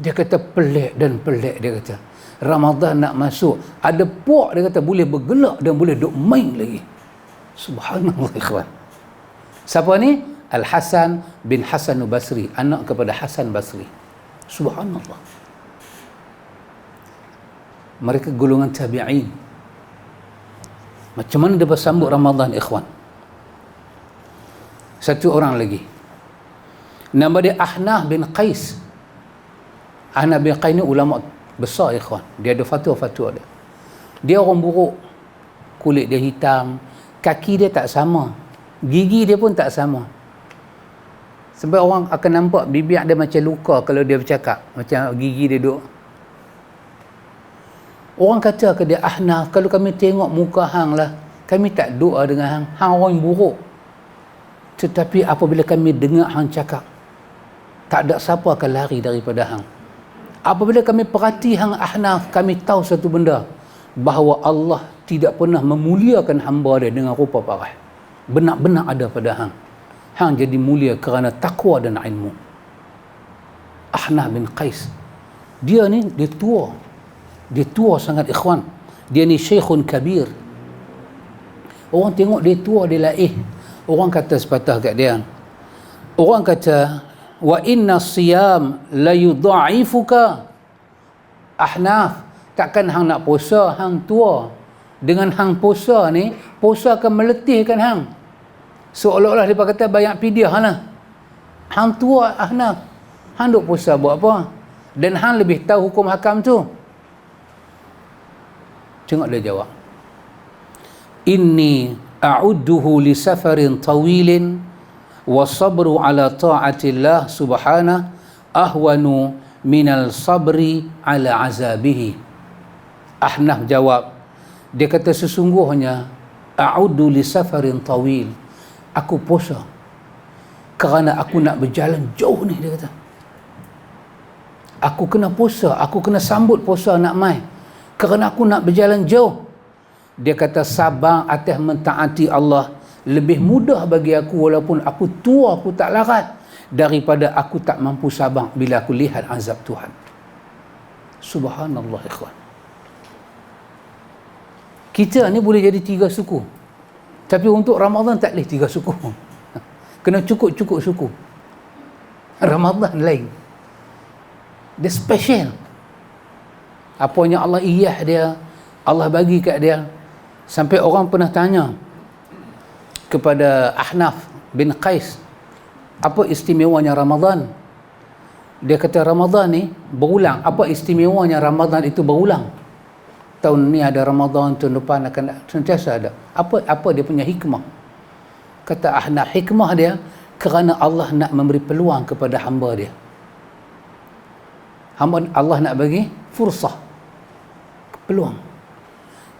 Speaker 1: Dia kata pelik dan pelik, dia kata Ramadan nak masuk, ada puak dia kata boleh bergelak dan boleh duk main lagi. Subhanallah ikhwan. Siapa ni? Al-Hasan bin Hasan Basri, anak kepada Hasan Basri. Subhanallah. Mereka golongan tabi'in. Macam mana dia bersambut Ramadan ikhwan? Satu orang lagi, nama dia Ahnaf bin Qais. Ahnaf bin Qais ni ulama besar ikhwan. Dia ada fatwa-fatwa dia. Dia orang buruk. Kulit dia hitam, kaki dia tak sama, gigi dia pun tak sama. Sampai orang akan nampak bibir dia macam luka kalau dia bercakap, macam gigi dia duk. Orang kata ke dia, Ahnaf, kalau kami tengok muka hang lah, kami tak doa dengan hang, hang orang yang buruk. Tetapi apabila kami dengar hang cakap, tak ada siapa akan lari daripada hang. Apabila kami perhati hang Ahnaf, kami tahu satu benda, bahawa Allah tidak pernah memuliakan hamba dia dengan rupa parah. Benar-benar ada pada hang. Hang jadi mulia kerana takwa dan ilmu. Ahnaf bin Qais, dia ni dia tua sangat ikhwan. Dia ni syekhun kabir. Orang tengok dia tua, dia laih. Orang kata sepatah kat dia, orang kata, wa inna siyam la yudha'ifuka. Ahnaf, takkan hang nak puasa, hang tua. Dengan hang puasa ni, puasa akan meletihkan hang. Seolah-olah dia kata banyak pidiah lah. Hang tua Ahnaf, hang duk puasa buat apa? Dan hang lebih tahu hukum hakam tu. Tengok dia jawab, inni a'udduhu li safarin tawilin wa sabru ala ta'atillah subhanahu ahwanu minal sabri ala azabihi. Ahnaf jawab, dia kata sesungguhnya a'uddu li safarin tawil, aku puasa kerana aku nak berjalan jauh ni. Dia kata aku kena puasa, aku kena sambut puasa nak mai kerana aku nak berjalan jauh. Dia kata sabar atas mentaati Allah lebih mudah bagi aku walaupun aku tua, aku tak larat, daripada aku tak mampu sabar bila aku lihat azab Tuhan. Subhanallah ikhwan. Kita ni boleh jadi 3 suku, tapi untuk Ramadan tak boleh 3 suku. Kena cukup-cukup suku. Ramadan lain, dia special. Apanya Allah iyah dia, Allah bagi kat dia. Sampai orang pernah tanya kepada Ahnaf bin Qais, apa istimewanya Ramadan? Dia kata Ramadan ni berulang. Apa istimewanya Ramadan itu berulang? Tahun ni ada Ramadan, tahun depan akan sentiasa ada. Apa dia punya hikmah? Kata Ahnaf, hikmah dia kerana Allah nak memberi peluang kepada hamba dia. Allah nak bagi fursah, peluang.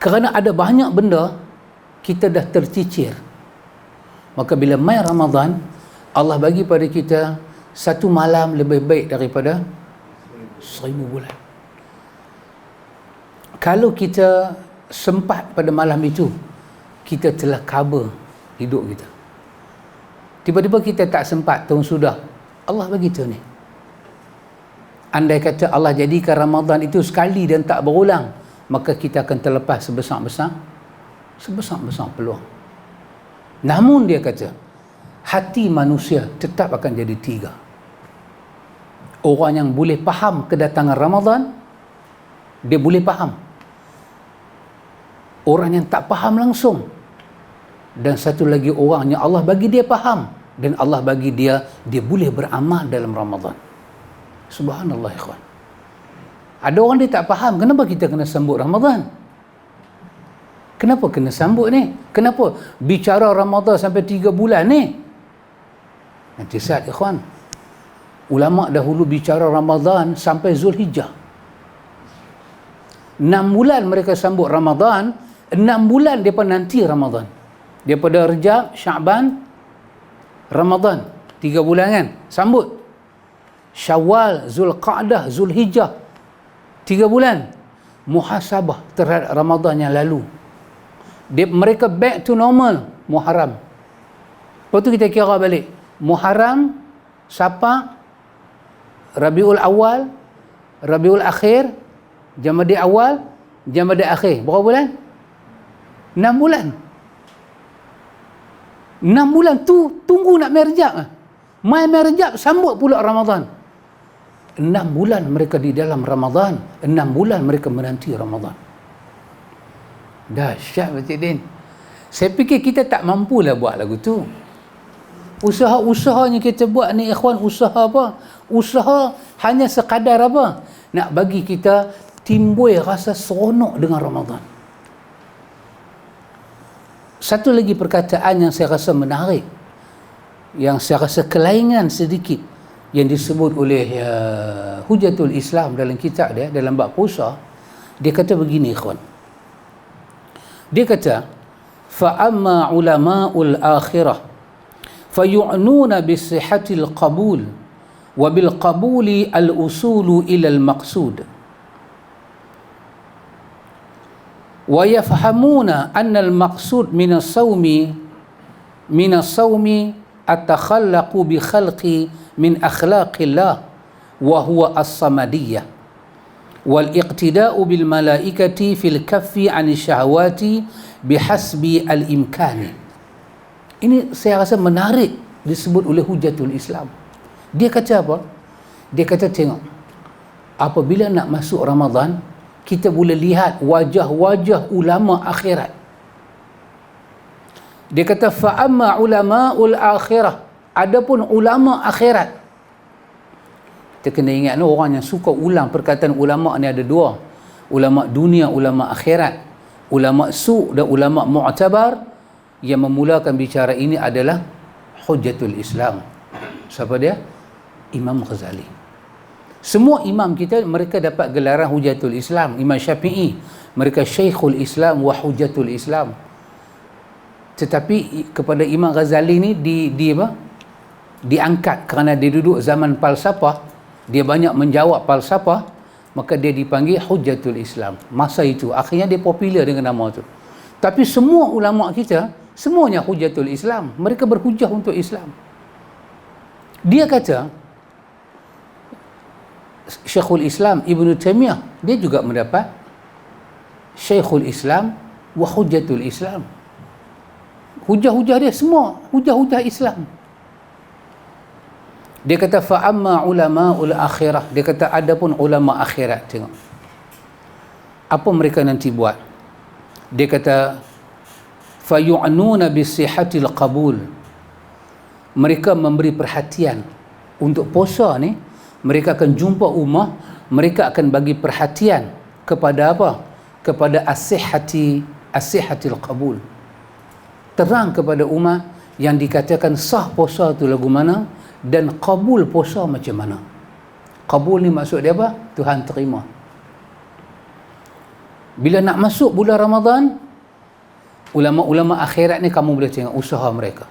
Speaker 1: Kerana ada banyak benda kita dah tercicir. Maka bila mai Ramadan, Allah bagi pada kita satu malam lebih baik daripada 1000 bulan. Kalau kita sempat pada malam itu, kita telah cover hidup kita. Tiba-tiba kita tak sempat, tahun sudah, Allah bagi tu ni. Andai kata Allah jadikan Ramadan itu sekali dan tak berulang, maka kita akan terlepas sebesar-besar peluang. Namun dia kata, hati manusia tetap akan jadi 3. Orang yang boleh faham kedatangan Ramadan, dia boleh faham. Orang yang tak faham langsung. Dan satu lagi orang yang Allah bagi dia faham, dan Allah bagi dia boleh beramal dalam Ramadan. Subhanallah ikhwan. Ada orang dia tak faham, kenapa kita kena sambut Ramadan? Kenapa kena sambut ni? Kenapa bicara Ramadan sampai 3 bulan ni? Nanti saat ikhwan, ulama dahulu bicara Ramadan sampai Zulhijjah. 6 bulan mereka sambut Ramadan, 6 bulan mereka nanti Ramadan. Daripada Rejab, Sya'ban, Ramadan, 3 bulan kan, sambut. Syawal, Zulqa'dah, Zulhijjah, 3 bulan muhasabah terhadap Ramadan yang lalu. Mereka back to normal Muharram. Lepas tu kita kira balik Muharram, Safar, Rabiul Awal, Rabiul Akhir, Jamadi Awal, Jamadi Akhir. Berapa bulan? 6 bulan. 6 bulan tu tunggu nak mai Rejab. Mai Rejab sambut pula Ramadan. 6 bulan mereka di dalam Ramadan, 6 bulan mereka menanti Ramadan. Dahsyat Pak Cik Din. Saya fikir kita tak mampulah buat lagu tu. Usaha-usahanya kita buat ni ikhwan, usaha apa? Usaha hanya sekadar apa? Nak bagi kita timbul rasa seronok dengan Ramadan. Satu lagi perkataan yang saya rasa menarik, yang saya rasa kelainan sedikit, yang disebut oleh Hujatul Islam dalam kitab dia, dalam bab puasa. Dia kata begini ikhwan. Dia kata, فَأَمَّا عُلَمَاءُ الْآخِرَةِ فَيُعْنُونَ بِصِحَةِ الْقَبُولِ وَبِالْقَبُولِ الْأُصُولُ إِلَى الْمَقْصُودِ وَيَفْهَمُونَ أَنَّ الْمَقْصُودِ مِنَ الصَّوْمِ التَّخَلَّقُ بِخَلْقِ مِنْ أَخْلَاقِ اللَّهِ وَهُوَ الصَّمَدِيَّةِ والاقتداء بالملائكة في الكف عن الشهوات بحسب الإمكان. Ini saya rasa menarik disebut oleh Hujatul Islam. Dia kata apa? Dia kata tengok, apabila nak masuk Ramadan, kita boleh lihat wajah-wajah ulama akhirat. Dia kata fa'amma ulama'ul akhirah, adapun ulama akhirat. Kita kena ingat ni, orang yang suka ulang perkataan ulama ni ada 2. Ulama dunia, ulama akhirat. Ulama su' dan ulama mu'tabar. Yang memulakan bicara ini adalah Hujatul Islam. Siapa dia? Imam Ghazali. Semua imam kita, mereka dapat gelaran Hujatul Islam. Imam Syafi'i, mereka Syekhul Islam wa Hujatul Islam. Tetapi kepada Imam Ghazali ni diangkat kerana dia duduk zaman falsafah. Dia banyak menjawab falsafah, maka dia dipanggil Hujatul Islam. Masa itu, akhirnya dia popular dengan nama tu. Tapi semua ulama kita, semuanya Hujatul Islam. Mereka berhujah untuk Islam. Dia kata, Syekhul Islam Ibn Taymiyah, dia juga mendapat Syekhul Islam wa Hujjatul Islam. Hujah-hujah dia semua hujah-hujah Islam. Dia kata fa'amma ulama'ul akhirah, dia kata adapun ulama akhirat, tengok apa mereka nanti buat. Dia kata fayu'nuna bisihatil qabul, mereka memberi perhatian untuk puasa ni. Mereka akan jumpa ummah, mereka akan bagi perhatian kepada apa? Kepada as-sihhatil qabul. Terang kepada umat yang dikatakan sah puasa tu lagu mana dan qabul puasa macam mana. Qabul ni maksud dia apa? Tuhan terima. Bila nak masuk bulan Ramadan, ulama-ulama akhirat ni kamu boleh tengok usaha mereka.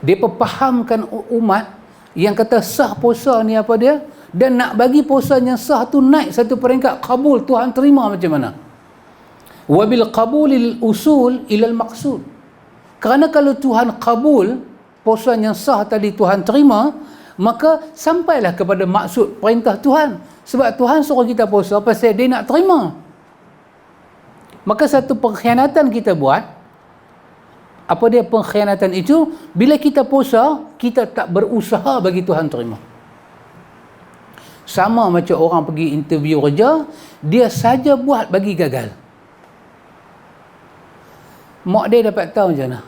Speaker 1: Dia perfahamkan umat yang kata sah puasa ni apa dia, dan nak bagi puasa yang sah tu naik satu peringkat, qabul, Tuhan terima macam mana. Wabil qabulil usul ilal maqsud, kerana kalau Tuhan qabul puasa yang sah tadi, Tuhan terima, maka sampailah kepada maksud perintah Tuhan. Sebab Tuhan suruh kita puasa pasal dia nak terima. Maka satu pengkhianatan kita buat, apa dia pengkhianatan itu? Bila kita puasa, kita tak berusaha bagi Tuhan terima. Sama macam orang pergi interview kerja, dia saja buat bagi gagal. Mak dia dapat tahu macam mana?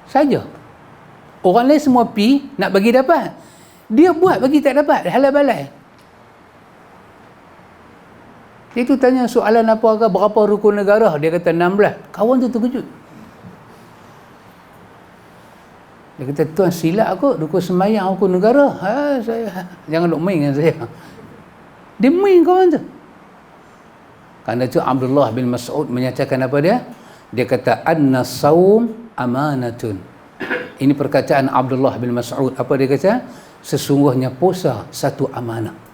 Speaker 1: Saja. Orang lain semua pi nak bagi dapat. Dia buat bagi tak dapat, halal balai. Dia tu tanya soalan apa ke, berapa rukun negara? Dia kata 16. Kawan tu terkejut. Dia kata, tuan silap kot, rukun sembahyang, rukun negara. Saya jangan duk main dengan saya. Dia main kawan tu. Kerana tu Abdullah bin Mas'ud menyatakan apa dia? Dia kata an-saum amanatun. Ini perkataan Abdullah bin Mas'ud. Apa dia kata? Sesungguhnya puasa satu amanah.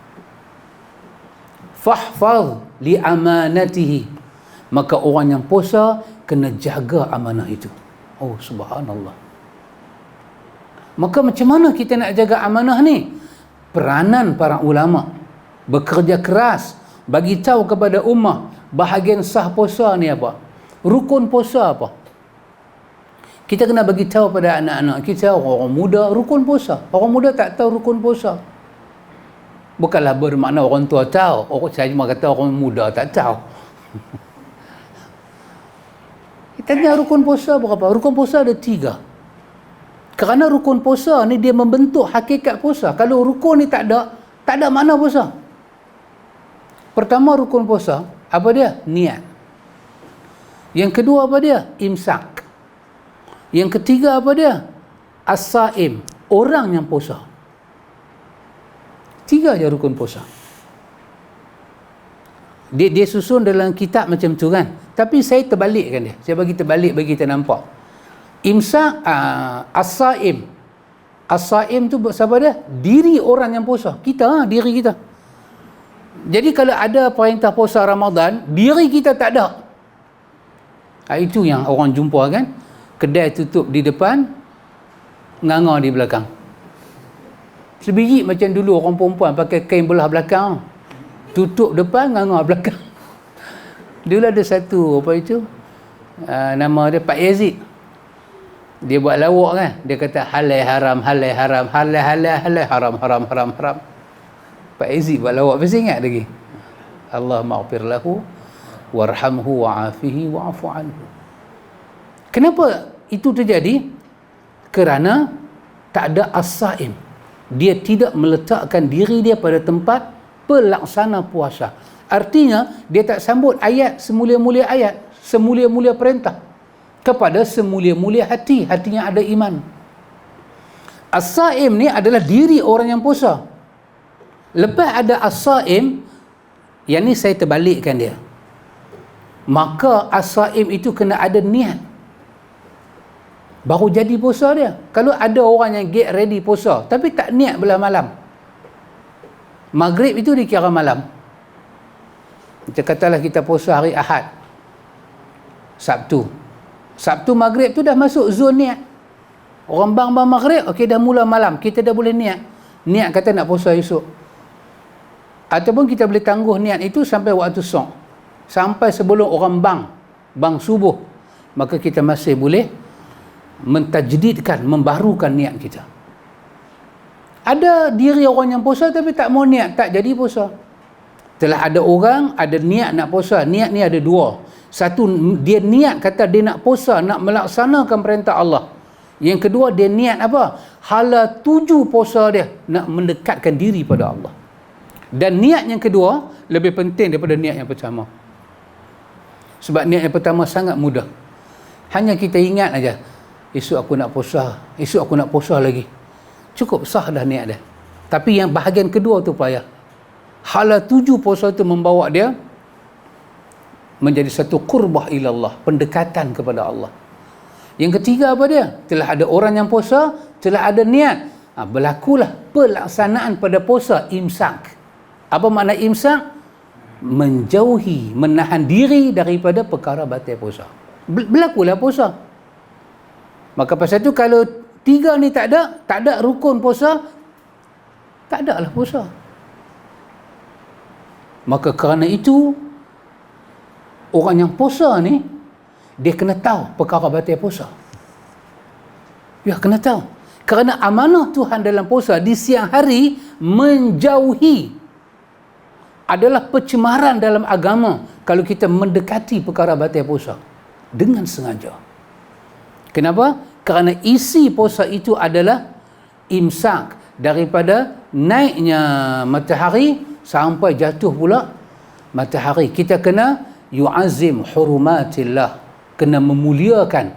Speaker 1: Fahfaz li amanatihi, maka orang yang puasa kena jaga amanah itu. Oh subhanallah. Maka macam mana kita nak jaga amanah ni? Peranan para ulama bekerja keras bagi tahu kepada ummah bahagian sah puasa ni apa, rukun puasa apa. Kita kena bagi tahu pada anak-anak kita, orang muda, rukun puasa. Orang muda tak tahu rukun puasa. Bukanlah bermakna orang tua tahu. Saya cuma kata orang muda tak tahu. Kita tanya rukun puasa berapa? Rukun puasa ada 3. Kerana rukun puasa ni dia membentuk hakikat puasa. Kalau rukun ni tak ada makna puasa. Pertama rukun puasa, apa dia? Niat. Yang kedua apa dia? Imsak. Yang ketiga apa dia? As-saim, orang yang puasa. 3 je rukun puasa. Dia susun dalam kitab macam tu kan. Tapi saya terbalikkan dia. Saya bagi terbalik bagi kita nampak. Imsak, as-saim. As-saim tu siapa dia? Diri orang yang puasa. Kita, diri kita. Jadi kalau ada perintah puasa Ramadan, diri kita tak ada. Itu yang orang jumpa kan. Kedai tutup di depan, nganga di belakang. Sebiji macam dulu orang perempuan pakai kain belah belakang, tutup depan, nganga belakang. Dulu ada satu apa itu, nama dia Pak Yazid. Dia buat lawak kan, dia kata halal haram, halal haram, halal halal, halal haram, haram haram haram. Pak Yazid buat lawak, masih ingat lagi? Allah maghfir lahu warhamhu wa'afihi wa'afu anhu. Kenapa itu terjadi? Kerana tak ada as-saim. Dia tidak meletakkan diri dia pada tempat pelaksana puasa. Artinya dia tak sambut ayat semulia-mulia ayat, semulia-mulia perintah kepada semulia-mulia hati, hatinya ada iman. As-saim ni adalah diri orang yang puasa. Lepas ada as-saim, yang ni saya terbalikkan dia. Maka as-saim itu kena ada niat, baru jadi puasa dia. Kalau ada orang yang get ready puasa tapi tak niat belah malam, maghrib itu dikira malam. Kita katalah kita puasa hari Ahad, Sabtu maghrib tu dah masuk zon niat. Orang bang maghrib, okey dah mula malam, kita dah boleh niat kata nak puasa esok. Ataupun kita boleh tangguh niat itu sampai waktu sok, sampai sebelum orang bang subuh, maka kita masih boleh mentajdidkan, membarukan niat kita. Ada diri orang yang puasa tapi tak mau niat, tak jadi puasa. Telah ada orang ada niat nak puasa. Niat ni ada dua. Satu, dia niat kata dia nak puasa, nak melaksanakan perintah Allah. Yang kedua, dia niat apa? Hala tuju puasa dia nak mendekatkan diri pada Allah. Dan niat yang kedua lebih penting daripada niat yang pertama. Sebab niat yang pertama sangat mudah. Hanya kita ingat aja, esok aku nak puasa lagi. Cukup sah dah niat dia. Tapi yang bahagian kedua tu payah. Hala tuju puasa tu membawa dia menjadi satu qurbah ilallah, pendekatan kepada Allah. Yang ketiga apa dia? Telah ada orang yang puasa, telah ada niat. Berlakulah pelaksanaan pada puasa, imsak. Apa makna imsak? Menjauhi, menahan diri daripada perkara batal puasa. Berlakulah puasa. Maka pasal tu kalau tiga ni tak ada rukun puasa, tak ada lah puasa. Maka kerana itu, orang yang puasa ni, dia kena tahu perkara batal puasa. Ya, kena tahu. Kerana amanah Tuhan dalam puasa di siang hari menjauhi adalah pencemaran dalam agama kalau kita mendekati perkara batal puasa dengan sengaja. Kenapa? Kerana isi puasa itu adalah imsak daripada naiknya matahari sampai jatuh pula matahari. Kita kena yu'azim hurumatillah, kena memuliakan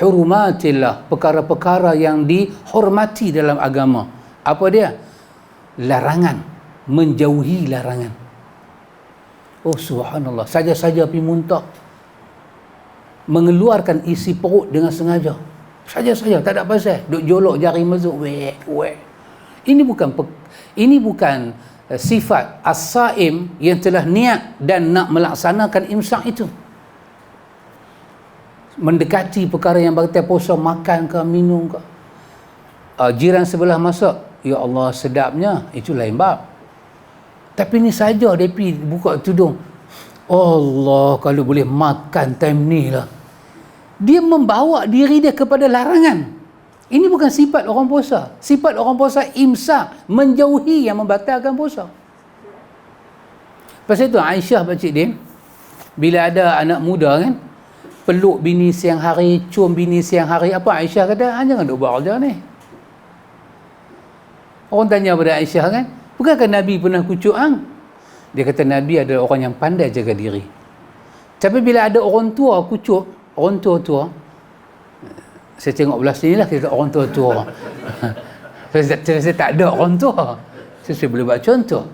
Speaker 1: hurumatillah, perkara-perkara yang dihormati dalam agama. Apa dia? Larangan, menjauhi larangan. Oh subhanallah, saja-saja pergi muntah, mengeluarkan isi perut dengan sengaja, saja-saja, tak ada pasal, duk jolok jari masuk, wek. Ini bukan sifat as-saim yang telah niat dan nak melaksanakan imsak itu. Mendekati perkara yang batal puasa, makan ke minum ke, jiran sebelah masak, ya Allah sedapnya, itu lain bab. Tapi ni saja dia pergi buka tudung, Allah kalau boleh makan time ni lah. Dia membawa diri dia kepada larangan. Ini bukan sifat orang puasa. Sifat orang puasa imsak, menjauhi yang membatalkan puasa. Pasal itu Aisyah pakcik dia, bila ada anak muda kan, peluk bini siang hari, cium bini siang hari, apa Aisyah kata? Jangan duk buat kerja ni. Orang tanya pada Aisyah kan, bukankah Nabi pernah kucuk hang? Dia kata Nabi adalah orang yang pandai jaga diri. Tapi bila ada orang tua kucuk, orang tua, saya tengok belah sini lah, kita orang tua. saya tak ada orang tua. Saya boleh buat contoh.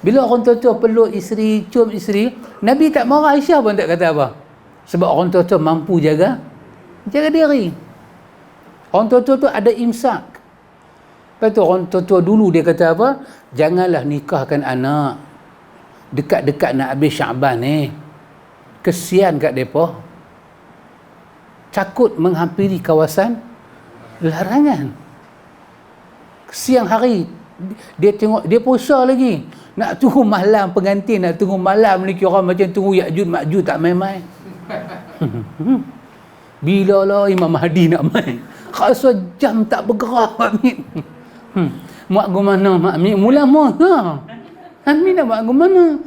Speaker 1: Bila orang tua peluk isteri, cium isteri, Nabi tak marah, Aisyah pun tak kata apa. Sebab orang tua mampu jaga diri. Orang tua tu ada imsak. Lepas tu orang tua dulu dia kata apa? Janganlah nikahkan anak dekat-dekat nak habis Syaban ni. Kesian kat mereka. Takut menghampiri kawasan larangan. Siang hari dia tengok, dia puasa lagi. Nak tunggu malam pengantin, nak tunggu malam ni kira macam tunggu Ya'jud Ma'jud, tak main-main. Bila lah Imam Mahdi nak main? Rasa jam tak bergerak Mak Min. Mak gu mana Mak Min? Mula mana? Amin nak mak gu mana?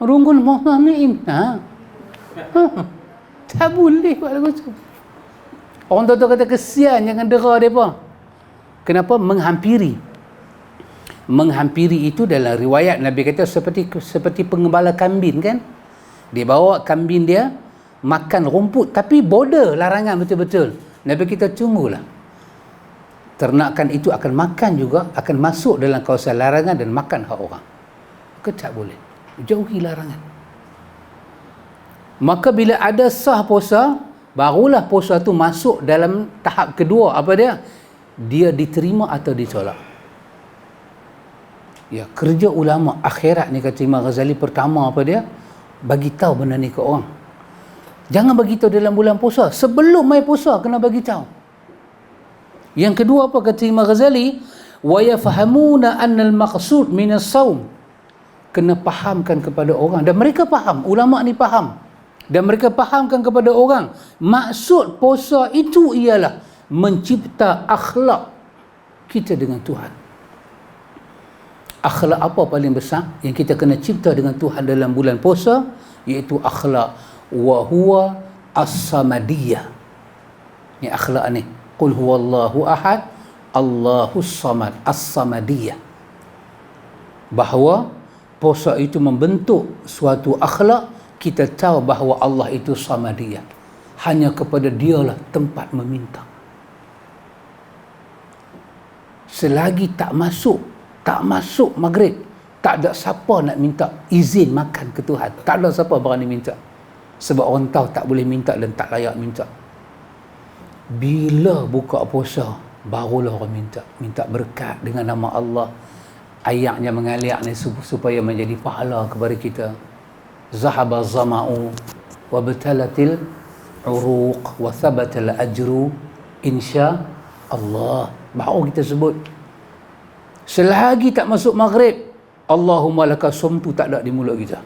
Speaker 1: Runggun mana ni? Tak boleh buat lagu tu. Orang tua kata kesian, jangan dera mereka. Kenapa? Menghampiri itu dalam riwayat Nabi kata seperti pengembala kambing kan. Dia bawa kambing dia makan rumput, tapi border larangan betul-betul. Nabi kita tunggulah. Ternakan itu akan makan juga, akan masuk dalam kawasan larangan dan makan hak orang. Maka tak boleh. Jauhi larangan. Maka bila ada sah puasa, barulah puasa tu masuk dalam tahap kedua. Apa dia? Dia diterima atau ditolak. Ya, kerja ulama akhirat ni kata Imam Ghazali, pertama apa dia? Bagi tahu benda ni ke orang. Jangan bagi tahu dalam bulan puasa. Sebelum mai puasa kena bagi tahu. Yang kedua apa kata Imam Ghazali? Wa yafhamuna anna al-maqsud min as-saum. Kena fahamkan kepada orang, dan mereka faham, ulama ni faham, dan mereka fahamkan kepada orang, maksud puasa itu ialah mencipta akhlak kita dengan Tuhan. Akhlak apa paling besar yang kita kena cipta dengan Tuhan dalam bulan puasa? Iaitu akhlak wa huwa as-samadiyah. Ni akhlak ni, qul huwallahu ahad Allahus samad, as-samadiyah. Bahawa puasa itu membentuk suatu akhlak, kita tahu bahawa Allah itu samadiyah, hanya kepada dialah tempat meminta. Selagi tak masuk maghrib, tak ada siapa nak minta izin makan ke Tuhan. Tak ada siapa berani minta, sebab orang tahu tak boleh minta dan tak layak minta. Bila buka puasa, barulah orang minta berkat dengan nama Allah. Ayatnya mengalir ni supaya menjadi pahala kepada kita. Zahaba zama'u wa batalatil uruq wa thabatal ajru insya Allah. Baru kita sebut. Selagi tak masuk maghrib, Allahumma laka sumtu tak ada di mulut kita.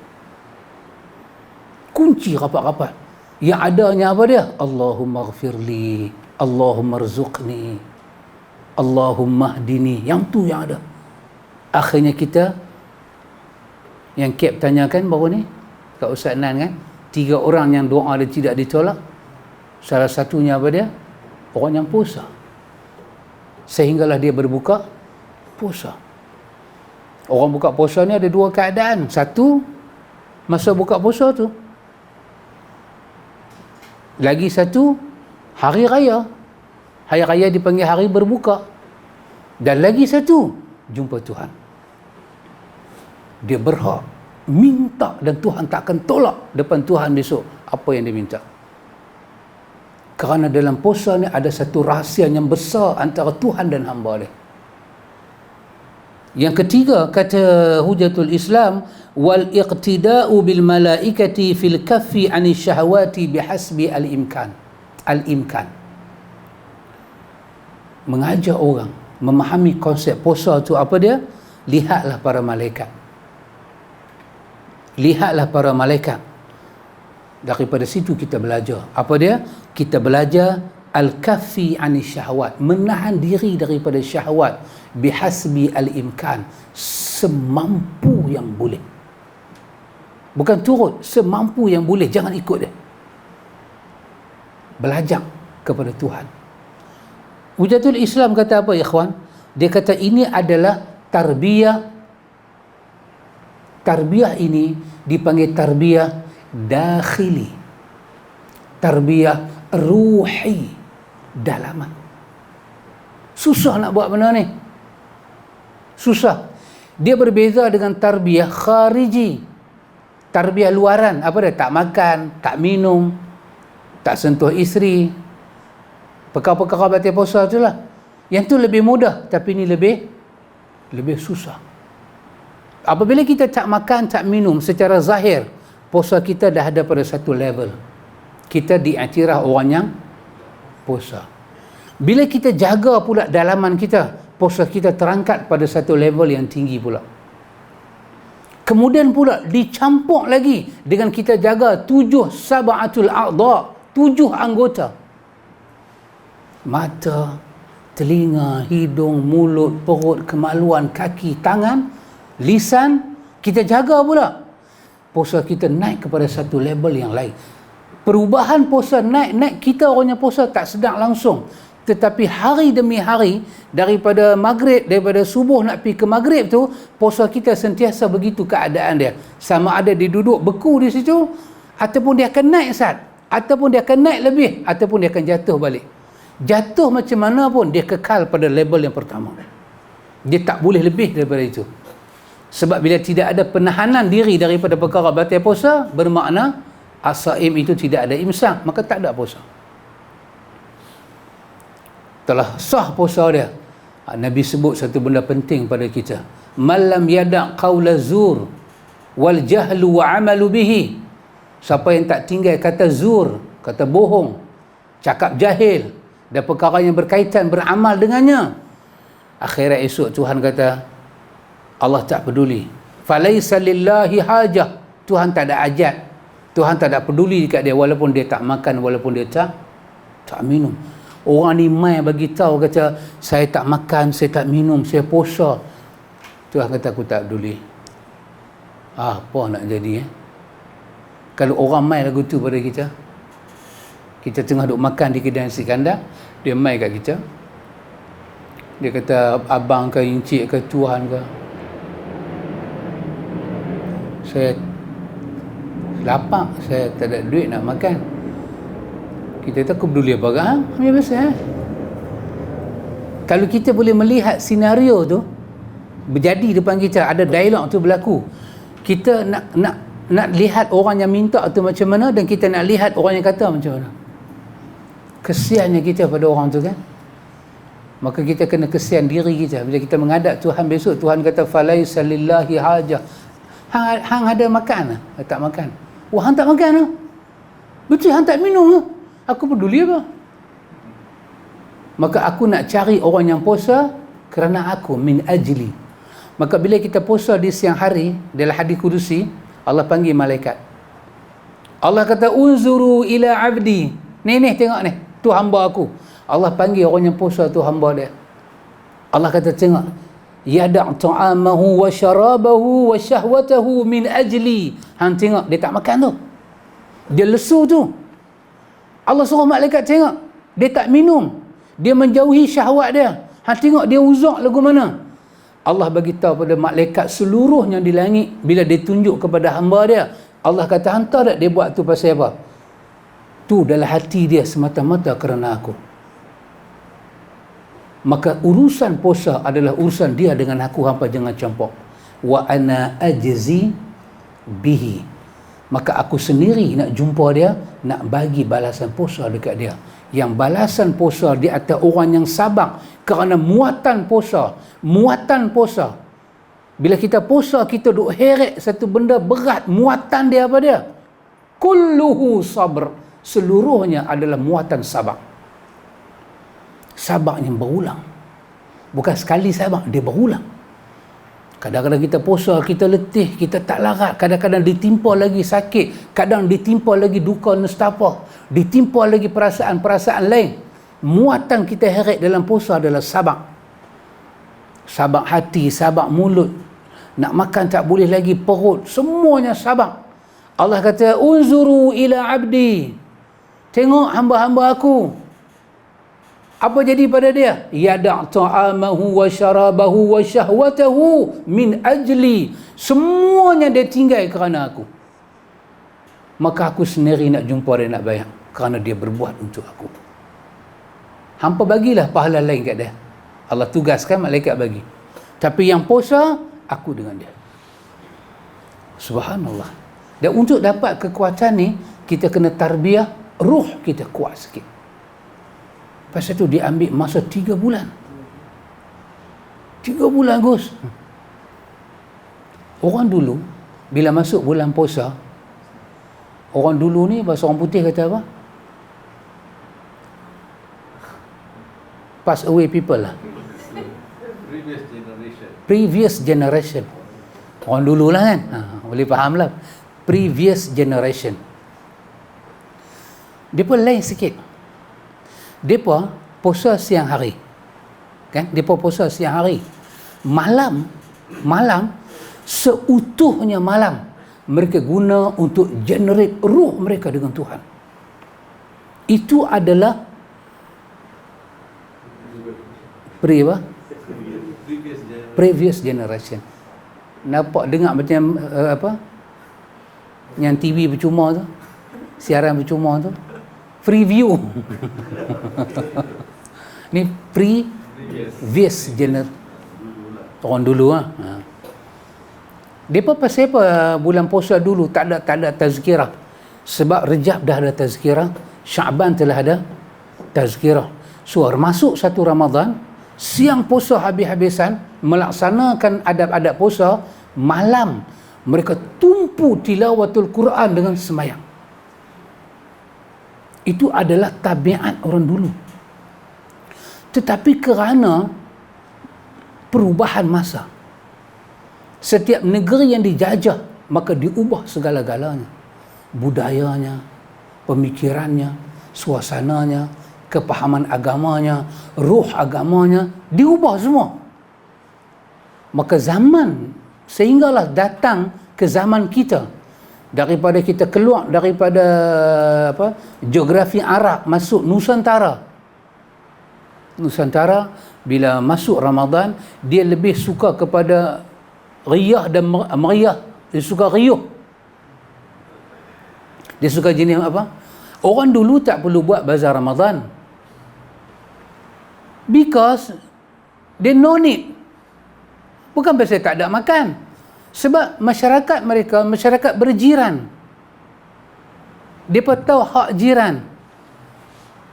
Speaker 1: Kunci rapat-rapat. Yang adanya apa dia? Allahumma ghafirli, Allahumma rzuqni, Allahumma hdini. Yang tu yang ada. Akhirnya kita, yang Kep tanyakan baru ni kat Ustaz Nan kan, 3 orang yang doa dia tidak ditolak. Salah satunya apa dia? Orang yang puasa. Sehinggalah dia berbuka puasa. Orang buka puasa ni ada 2 keadaan. Satu, masa buka puasa tu. Lagi satu, hari raya. Hari raya dipanggil hari berbuka. Dan lagi satu, jumpa Tuhan. Dia berhak minta, dan Tuhan tak akan tolak depan Tuhan besok apa yang dia minta. Kerana dalam puasa ni ada satu rahsia yang besar antara Tuhan dan hamba dia. Yang ketiga, kata Hujatul Islam, wal iqtida'u bil malaikati fil kaffi 'ani syahawati bihasbi al-imkan. Al-imkan. Mengajar orang memahami konsep puasa tu apa dia? Lihatlah para malaikat. Lihatlah para malaikat. Daripada situ kita belajar. Apa dia? Kita belajar al-kaffi 'ani syahwat, menahan diri daripada syahwat bihasbi al-imkan, semampu yang boleh. Bukan turut, semampu yang boleh, jangan ikut dia. Belajar kepada Tuhan. Hujatul Islam kata apa ya ikhwan? Dia kata ini adalah tarbiyah. Tarbiyah ini dipanggil tarbiyah dakhili, tarbiyah ruhi, dalaman. Susah nak buat benda ni, susah. Dia berbeza dengan tarbiyah khariji, tarbiyah luaran. Apa dia? Tak makan, tak minum, tak sentuh isteri, perkara-perkara batal puasa tu lah. Yang tu lebih mudah, tapi ni lebih susah. Apabila kita tak makan, tak minum, secara zahir puasa kita dah ada pada satu level. Kita diiktiraf orang yang puasa. Bila kita jaga pula dalaman kita, puasa kita terangkat pada satu level yang tinggi pula. Kemudian pula dicampur lagi dengan kita jaga 7 sab'atul a'dha, 7 anggota. Mata, telinga, hidung, mulut, perut, kemaluan, kaki, tangan, lisan, kita jaga pula. Puasa kita naik kepada satu level yang lain. Perubahan puasa naik, kita orangnya puasa tak sedar langsung. Tetapi hari demi hari, daripada maghrib, daripada subuh nak pergi ke maghrib tu, puasa kita sentiasa begitu keadaan dia. Sama ada dia duduk beku di situ, ataupun dia akan naik ataupun dia akan naik lebih, ataupun dia akan jatuh balik. Jatuh macam mana pun, dia kekal pada level yang pertama. Dia tak boleh lebih daripada itu. Sebab bila tidak ada penahanan diri daripada perkara batal puasa, bermakna as-saim itu tidak ada imsak, maka tak ada puasa. Telah sah puasa dia. Nabi sebut satu benda penting pada kita. Malam yada' qawla zur wal jahlu wa amalu bihi. Siapa yang tak tinggal kata zur, kata bohong, cakap jahil, dan perkara yang berkaitan beramal dengannya. Akhirat esok Tuhan kata Allah tak peduli. Falaisa lillahi hajah. Tuhan tak ada hajat. Tuhan tak ada peduli dekat dia walaupun dia tak makan, walaupun dia tak minum. Orang ni mai bagi tahu kata saya tak makan, saya tak minum, saya puasa. Tuhan kata aku tak peduli. Apa nak jadi Kalau orang mai lagu tu pada kita, kita tengah duk makan di kedai nasi kandar, dia mai kat kita, dia kata abang ke encik ke tuan ke, saya lapar, saya tak ada duit nak makan. Kita kata aku peduli apa kan? Ambil biasa Kalau kita boleh melihat senario tu berjadi depan kita, ada dialog tu berlaku, kita nak lihat orang yang minta tu macam mana, dan kita nak lihat orang yang kata macam mana. Kesiannya kita pada orang tu kan. Maka kita kena kesian diri kita. Bila kita menghadap Tuhan besok, Tuhan kata falaisa lillahi hajah. Hang ada makan? Tak makan. Wah, hang tak makan? Betul, hang tak minum? Aku peduli apa? Maka aku nak cari orang yang puasa kerana aku, min ajli. Maka bila kita puasa di siang hari, dalam hadis kudusi, Allah panggil malaikat. Allah kata unzuru ila abdi. Ni tengok ni, tu hamba aku. Allah panggil orang yang puasa tu hamba dia. Allah kata tengok, yada' ta'amahu wa syarabahu wa syahwatahu min ajli. Hang tengok dia tak makan tu, dia lesu tu. Allah suruh malaikat tengok dia tak minum, dia menjauhi syahwat dia. Hang tengok dia uzak lagu mana. Allah bagi tahu pada malaikat seluruhnya di langit, bila dia tunjuk kepada hamba dia, Allah kata hantar tak dia buat tu pasal apa? Tu dalam hati dia semata-mata kerana aku. Maka urusan puasa adalah urusan dia dengan aku, hampa jangan campur. Wa ana ajzi bihi. Maka aku sendiri nak jumpa dia, nak bagi balasan puasa dekat dia. Yang balasan puasa di atas orang yang sabar kerana muatan puasa. Muatan puasa. Bila kita puasa, kita duk heret satu benda berat, muatan dia apa dia? Kulluhu sabr. Seluruhnya adalah muatan sabar. Sabar yang berulang. Bukan sekali sabar, dia berulang. Kadang-kadang kita puasa, kita letih, kita tak larat. Kadang-kadang ditimpa lagi sakit. Kadang ditimpa lagi duka nestapa. Ditimpa lagi perasaan-perasaan lain. Muatan kita heret dalam puasa adalah sabar. Sabar hati, sabar mulut. Nak makan tak boleh lagi, perut. Semuanya sabar. Allah kata, unzuru ila abdi. Tengok hamba-hamba aku. Apa jadi pada dia? Yada' ta'amahu wa syarabahu wa syahwatahu min ajli. Semuanya dia tinggal kerana aku. Maka aku sendiri nak jumpa dia, nak bayar. Kerana dia berbuat untuk aku. Hampa bagilah pahala lain kat dia. Allah tugaskan malaikat bagi. Tapi yang puasa, aku dengan dia. Subhanallah. Dan untuk dapat kekuatan ni, kita kena tarbiyah ruh kita kuat sikit. Pasal tu dia ambil masa 3 bulan. 3 bulan Gus. Orang dulu, bila masuk bulan puasa, orang dulu ni, bahasa orang putih kata apa? Pass away people lah. Previous generation. Orang dulu lah kan. Boleh faham lah. Previous generation. Dia pun lain sikit. Dia pun puasa siang hari. Kan? Dia pun puasa siang hari. Malam, seutuhnya malam, mereka guna untuk generate ruh mereka dengan Tuhan. Itu adalah previous generation. Nampak dengar macam apa? Yang TV percuma tu, siaran percuma tu, preview. Ni previous generation. Orang dulu Dia pun pasal apa bulan puasa dulu tak ada tazkirah? Sebab Rejab dah ada tazkirah, Syaban telah ada tazkirah. So masuk satu Ramadan, siang puasa habis-habisan, melaksanakan adab-adab puasa, malam mereka tumpu tilawatul Quran dengan sembahyang. Itu adalah tabiat orang dulu. Tetapi kerana perubahan masa, setiap negeri yang dijajah, maka diubah segala-galanya. Budayanya, pemikirannya, suasananya, kepahaman agamanya, ruh agamanya, diubah semua. Maka zaman, sehinggalah datang ke zaman kita, daripada kita keluar daripada geografi Arab masuk Nusantara. Nusantara bila masuk Ramadan, dia lebih suka kepada riyah dan meriah. Dia suka riuh. Dia suka jenis apa? Orang dulu tak perlu buat bazar Ramadan, because they no need. Bukan pasal tak ada makan, sebab masyarakat mereka, masyarakat berjiran, mereka tahu hak jiran.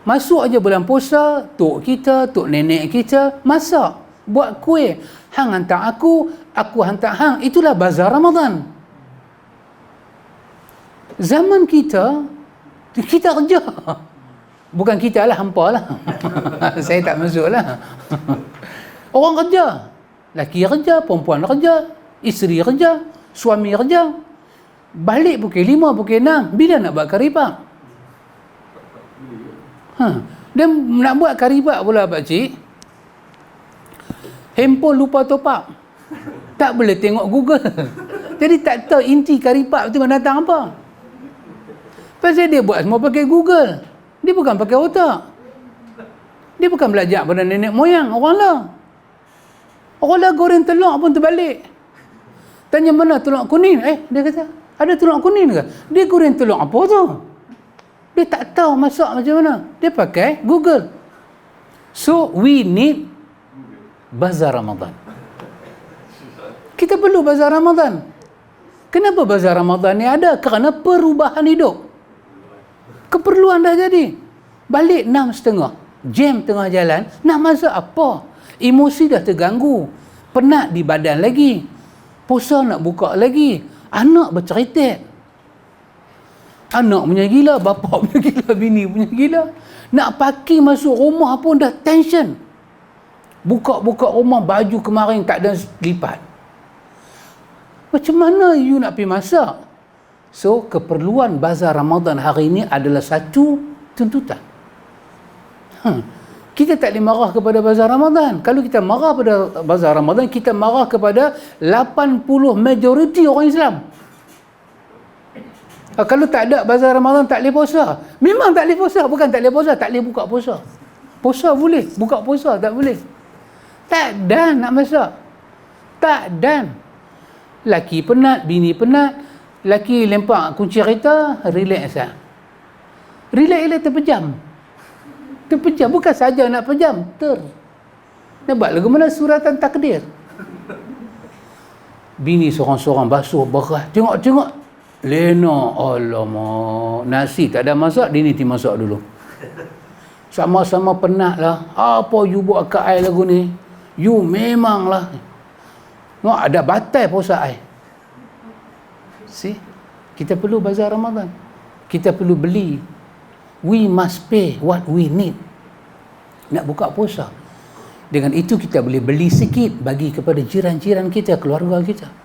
Speaker 1: Masuk aja bulan puasa, tok kita, tok nenek kita masak, buat kuih. Hang hantar aku hantar hang. Itulah bazar Ramadan. Zaman kita kerja. Bukan kita lah, hampa lah. Saya tak masuk lah. Orang kerja. Laki kerja, perempuan kerja, isteri kerja, suami kerja. Balik pukul 5, pukul 6. Bila nak buat karibak? Dia nak buat karibak pula pakcik, handphone lupa top up, tak boleh tengok Google. Jadi tak tahu inti karibak tu datang apa. Pasal dia buat semua pakai Google. Dia bukan pakai otak. Dia bukan belajar pada nenek moyang orang lah. Orang lah goreng telur pun terbalik. Tanya mana telur kuning? Dia kata ada telur kuning ke? Dia goreng telur apa tu? Dia tak tahu masak macam mana. Dia pakai Google. So, we need bazar Ramadan. Kita perlu bazar Ramadan. Kenapa bazar Ramadan ni ada? Kerana perubahan hidup. Keperluan dah jadi. Balik 6:30. Jam tengah jalan. Nak masak apa? Emosi dah terganggu. Penat di badan lagi. Puasa nak buka lagi. Anak bercerita. Anak punya gila, bapa punya gila, bini punya gila. Nak parking masuk rumah pun dah tension. Buka-buka rumah, baju kemarin tak ada lipat. Macam mana you nak pergi masak? So, keperluan bazar Ramadan hari ini adalah satu tuntutan. Kita tak boleh marah kepada bazar Ramadan. Kalau kita marah pada bazar Ramadan, kita marah kepada 80 majoriti orang Islam. Kalau tak ada bazar Ramadan, tak boleh puasa. Memang tak boleh puasa. Bukan tak boleh puasa, tak boleh buka puasa. Puasa boleh, buka puasa tak boleh. Tak dan nak masak. Tak dan. Laki penat, bini penat. Laki lempar kunci kereta, relax lah. Relax lah, terpejam. Terpejam. Bukan saja nak pejam. Nampak lagu mana suratan takdir. Bini seorang-seorang basuh beras. Tengok-tengok. Lena, alamak, nasi tak ada masak, dia ni masak dulu. Sama-sama penat lah. Apa you buat kat air lagu ni? You memang lah. No, ada batai puasa air. See? Kita perlu bazar Ramadan. Kita perlu beli. We must pay what we need. Nak buka puasa. Dengan itu kita boleh beli sikit bagi kepada jiran-jiran kita, keluarga kita.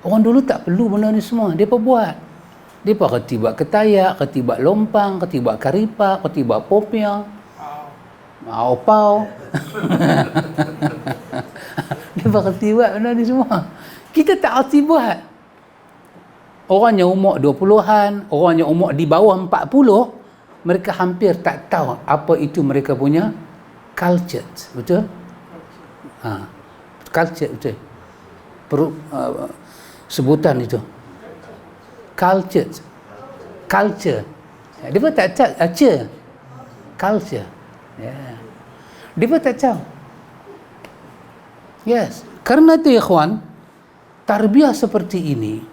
Speaker 1: Orang dulu tak perlu benda ni semua. Mereka buat. Mereka kerti buat ketayak, kerti buat lompang, kerti buat karipak, kerti buat popiah. Opau. Mereka kerti buat benda ni semua. Kita tak kerti buat. Orang yang umur 20-an, orang yang umur di bawah 40, mereka hampir tak tahu apa itu mereka punya culture. Betul? Culture, betul. Sebutan itu culture. Dia pun tak tahu culture. Dia pun tak tahu. Yes, karena itu ikhwan, tarbiyah seperti ini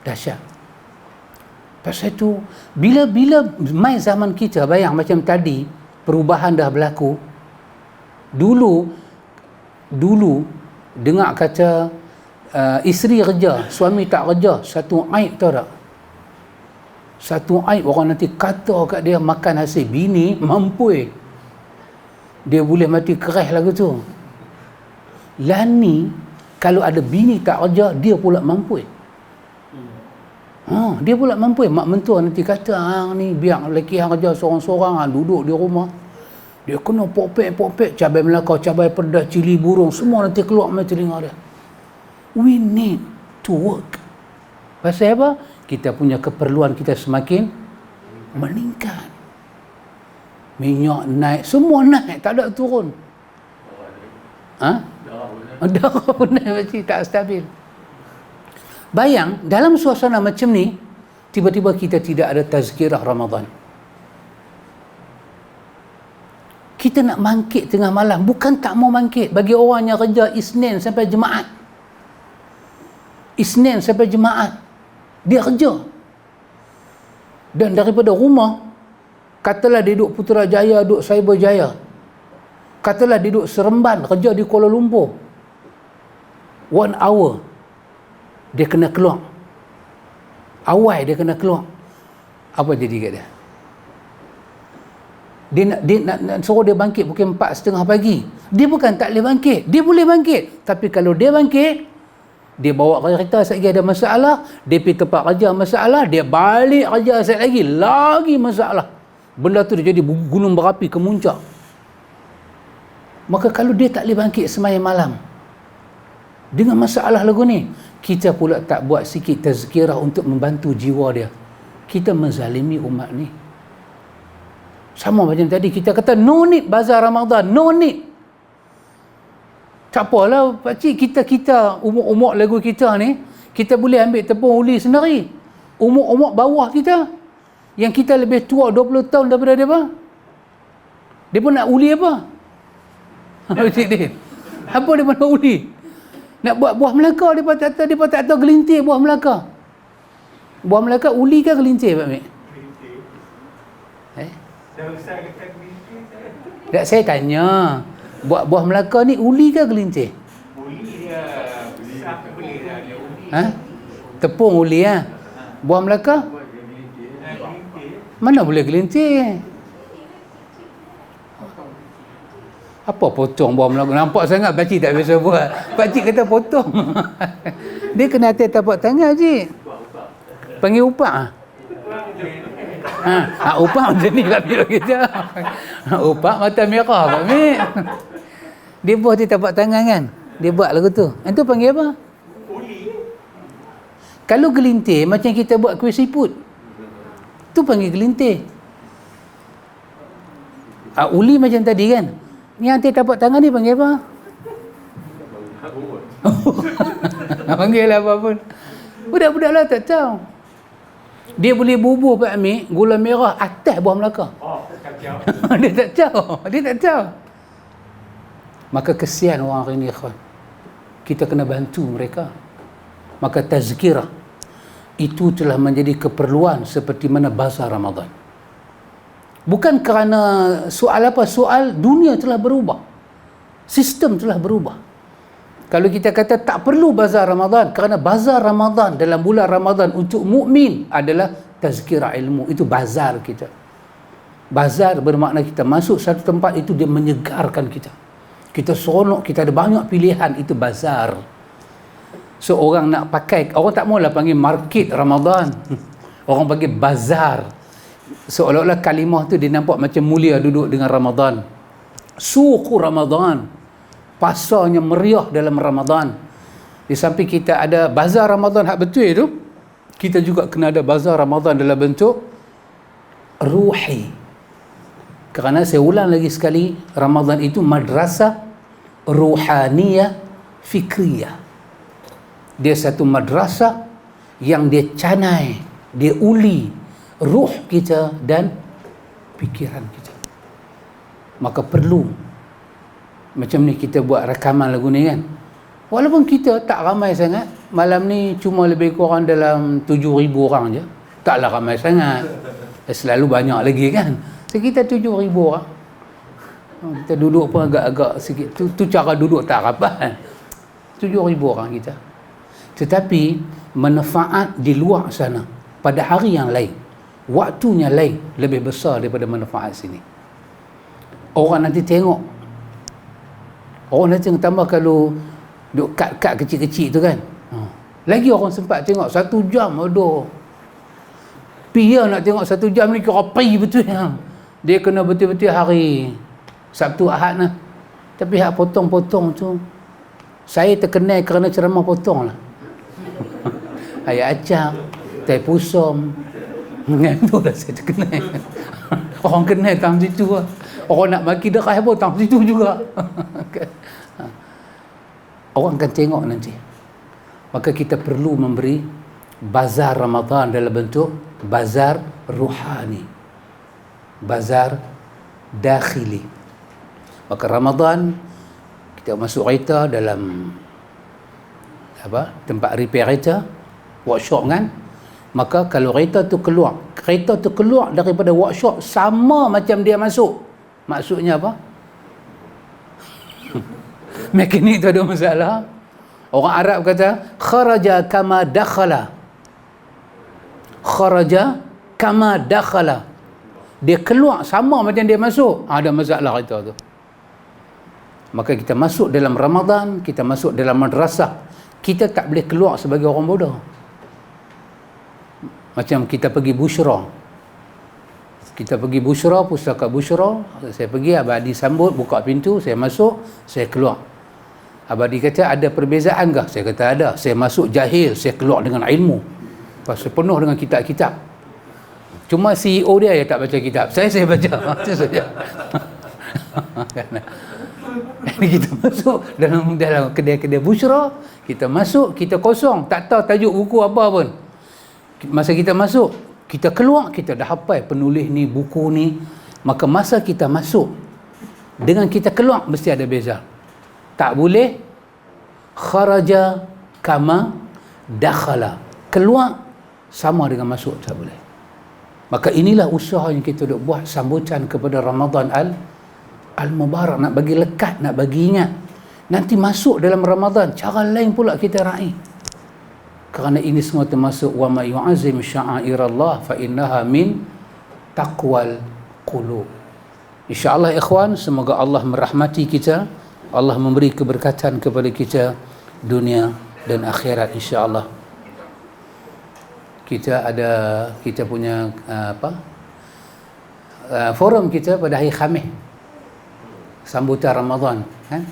Speaker 1: dahsyat. Pasal itu bila mai zaman kita, bayang macam tadi perubahan dah berlaku. Dulu dengar kata isteri kerja, suami tak kerja, satu aib, tahu tak? Satu aib, orang nanti kata kat dia makan hasil. Bini mampu. dia boleh mati kerah lagu tu. Lani kalau ada bini tak kerja, dia pula mampu. Dia pula mampu. Mak mentua nanti kata, ni biar lelaki hang kerja seorang-seorang, duduk di rumah. Dia kena popek, cabai Melaka, cabai pedas, cili burung, semua nanti keluar dari telinga dia. We need to work. Pasal apa? Kita punya keperluan kita semakin meningkat. Minyak naik, semua naik, tak ada turun. Darah pun naik, macam tak stabil. Bayang, dalam suasana macam ni, tiba-tiba kita tidak ada tazkirah Ramadan. Kita nak bangkit tengah malam, bukan tak mau bangkit. Bagi orang yang kerja Isnin sampai Jumaat, dia kerja. Dan daripada rumah, katalah dia duduk Putrajaya, duduk Cyberjaya, katalah dia duduk Seremban, kerja di Kuala Lumpur, 1 hour dia kena keluar, awal dia kena keluar. Apa jadi kat dia? Dia nak suruh dia bangkit pukul 4:30 pagi. Dia bukan tak boleh bangkit, dia boleh bangkit. Tapi kalau dia bangkit, dia bawa kereta sekali ada masalah, dia pergi tempat kerja masalah, dia balik kerja sekali lagi masalah. Benda tu dia jadi gunung berapi kemuncak. Maka kalau dia tak boleh bangkit semaya malam dengan masalah lagu ni, kita pula tak buat sikit tazkirah untuk membantu jiwa dia, kita menzalimi umat ni. Sama macam tadi kita kata no need bazar Ramadan, no need. Tak apalah pakcik, kita umur lagu kita ni, kita boleh ambil tepung uli sendiri. Umur bawah kita, yang kita lebih tua 20 tahun daripada dia, dia pun nak uli apa? Pakcik dia, apa dia pun nak uli? Nak buat buah Melaka, dia pun tak tahu gelintir buah Melaka. Buah Melaka uli ke gelintir, Pak Mek? Tak, saya tanya, buah Melaka ni uli ke gelintir?
Speaker 2: Uli dia besar, boleh dia uli.
Speaker 1: Tepung uli Buah Melaka? Mana boleh gelintir? Apa potong buah Melaka? Nampak sangat pakcik tak biasa buat. Pakcik kata potong. Dia kena hati tapak tangan, cik. Panggil upak upak macam ni kat bila kita. Upak mata merah Pak Mek. Dia buat di tapak tangan kan, dia buat lagu tu. Itu panggil apa?
Speaker 2: Uli.
Speaker 1: Kalau gelintir macam kita buat kuih siput, tu panggil gelintir. Uli macam tadi kan, ni hantar tapak tangan ni panggil apa? Panggil lah apa pun. Budak-budak lah tak tahu. Dia boleh bubuh Pak Amir gula merah atas buah Melaka.
Speaker 2: Kacau.
Speaker 1: Dia tak tahu. Maka kesian orang hari ni, ikhwan. Kita kena bantu mereka. Maka tazkirah itu telah menjadi keperluan seperti mana bazar Ramadan. Bukan kerana soal apa, soal dunia telah berubah. Sistem telah berubah. Kalau kita kata tak perlu bazar Ramadan, kerana bazar Ramadan dalam bulan Ramadan untuk mukmin adalah tazkirah ilmu. Itu bazar kita. Bazar bermakna kita masuk satu tempat itu dia menyegarkan kita. Kita seronok, kita ada banyak pilihan, itu bazar. So orang nak pakai, orang tak maulah panggil market Ramadan. Orang panggil bazar. Seolah-olah kalimah tu dia nampak macam mulia duduk dengan Ramadan. Suku Ramadan. Pasarnya meriah dalam Ramadan. Di samping kita ada bazar Ramadan hak betul itu, kita juga kena ada bazar Ramadan dalam bentuk ruhi. Kerana saya ulang lagi sekali, Ramadan itu madrasah ruhaniyah fikriyah. Dia satu madrasah yang dia canai, dia uli ruh kita dan fikiran kita. Maka perlu macam ni kita buat rakaman lagu ni kan. Walaupun kita tak ramai sangat, malam ni cuma lebih kurang dalam 7,000 orang je. Taklah ramai sangat. Selalu banyak lagi kan. Sekitar 7,000 orang. Kita duduk pun agak-agak sikit. Tu cara duduk tak rapat. 7,000 orang kita. Tetapi manfaat di luar sana pada hari yang lain, waktunya lain, lebih besar daripada manfaat sini. Orang nanti tengok Orang nanti tambah kalau duk kad-kad kecil-kecil tu kan. Lagi orang sempat tengok 1 jam. Aduh. Pia nak tengok 1 jam ni kira pi betul ya. Dia kena betul-betul hari Sabtu Ahad lah. Tapi hak potong-potong tu, saya terkenal kerana ceramah potong lah. Ayat acak, teh pusom. Itu dah saya terkenal. Orang kenal tang situ lah. Orang nak maki dekat pun tang situ juga. Orang akan tengok nanti. Maka kita perlu memberi bazar Ramadan dalam bentuk bazar ruhani, bazar dakhili. Maka Ramadan kita masuk kereta dalam tempat repair kereta, workshop kan. Maka kalau kereta tu keluar daripada workshop sama macam dia masuk. Maksudnya apa? Mekanik tu ada masalah. Orang Arab kata kharaja kama dakhala. Kharaja kama dakhala. Dia keluar sama macam dia masuk. Ada masalah kereta tu. Maka kita masuk dalam Ramadan, kita masuk dalam madrasah, kita tak boleh keluar sebagai orang bodoh. Macam kita pergi Bushra. Kita pergi Bushra, pustaka Bushra, saya pergi, Abadi sambut, buka pintu, saya masuk, saya keluar. Abadi kata, ada perbezaan ke? Saya kata ada. Saya masuk jahil, saya keluar dengan ilmu. Pasal penuh dengan kitab-kitab. Cuma CEO dia yang tak baca kitab. Saya baca. Itu saja. Kita masuk dalam kedai-kedai Bushra, kita masuk, kita kosong, tak tahu tajuk buku apa pun. Masa kita masuk, kita keluar, kita dah hafal penulis ni, buku ni. Maka masa kita masuk dengan kita keluar mesti ada beza. Tak boleh kharaja kama dakhala. Keluar sama dengan masuk, tak boleh. Maka inilah usaha yang kita duk buat sambutan kepada Ramadan Al-Mubarak, nak bagi lekat, nak bagi ingat. Nanti masuk dalam Ramadan, cara lain pula kita raih. Kerana ini semua termasuk wa ma yu'azzim sya'airallah fa innaha min taqwal qulub. Insya-Allah ikhwan, semoga Allah merahmati kita, Allah memberi keberkatan kepada kita dunia dan akhirat insya-Allah. Kita punya forum kita pada hari Khamis sambutan Ramadan kan.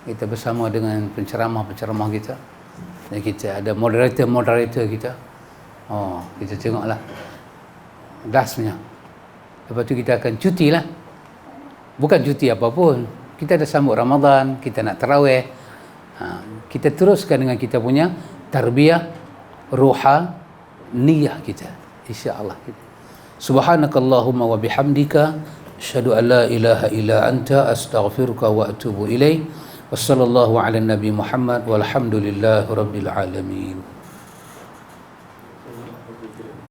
Speaker 1: Kita bersama dengan penceramah kita. Dan kita ada moderator kita. Kita tengoklah dasnya. Lepas tu kita akan cuti lah. Bukan cuti apapun. Kita dah sambut Ramadan, kita nak tarawih. Kita teruskan dengan kita punya tarbiyah ruhaniyah kita. Insya-Allah. Subhanakallahumma wa bihamdika asyhadu an la ilaha illa anta astaghfiruka wa atubu ilaik. Wassallallahu ala nabi Muhammad walhamdulillahi rabbil alamin.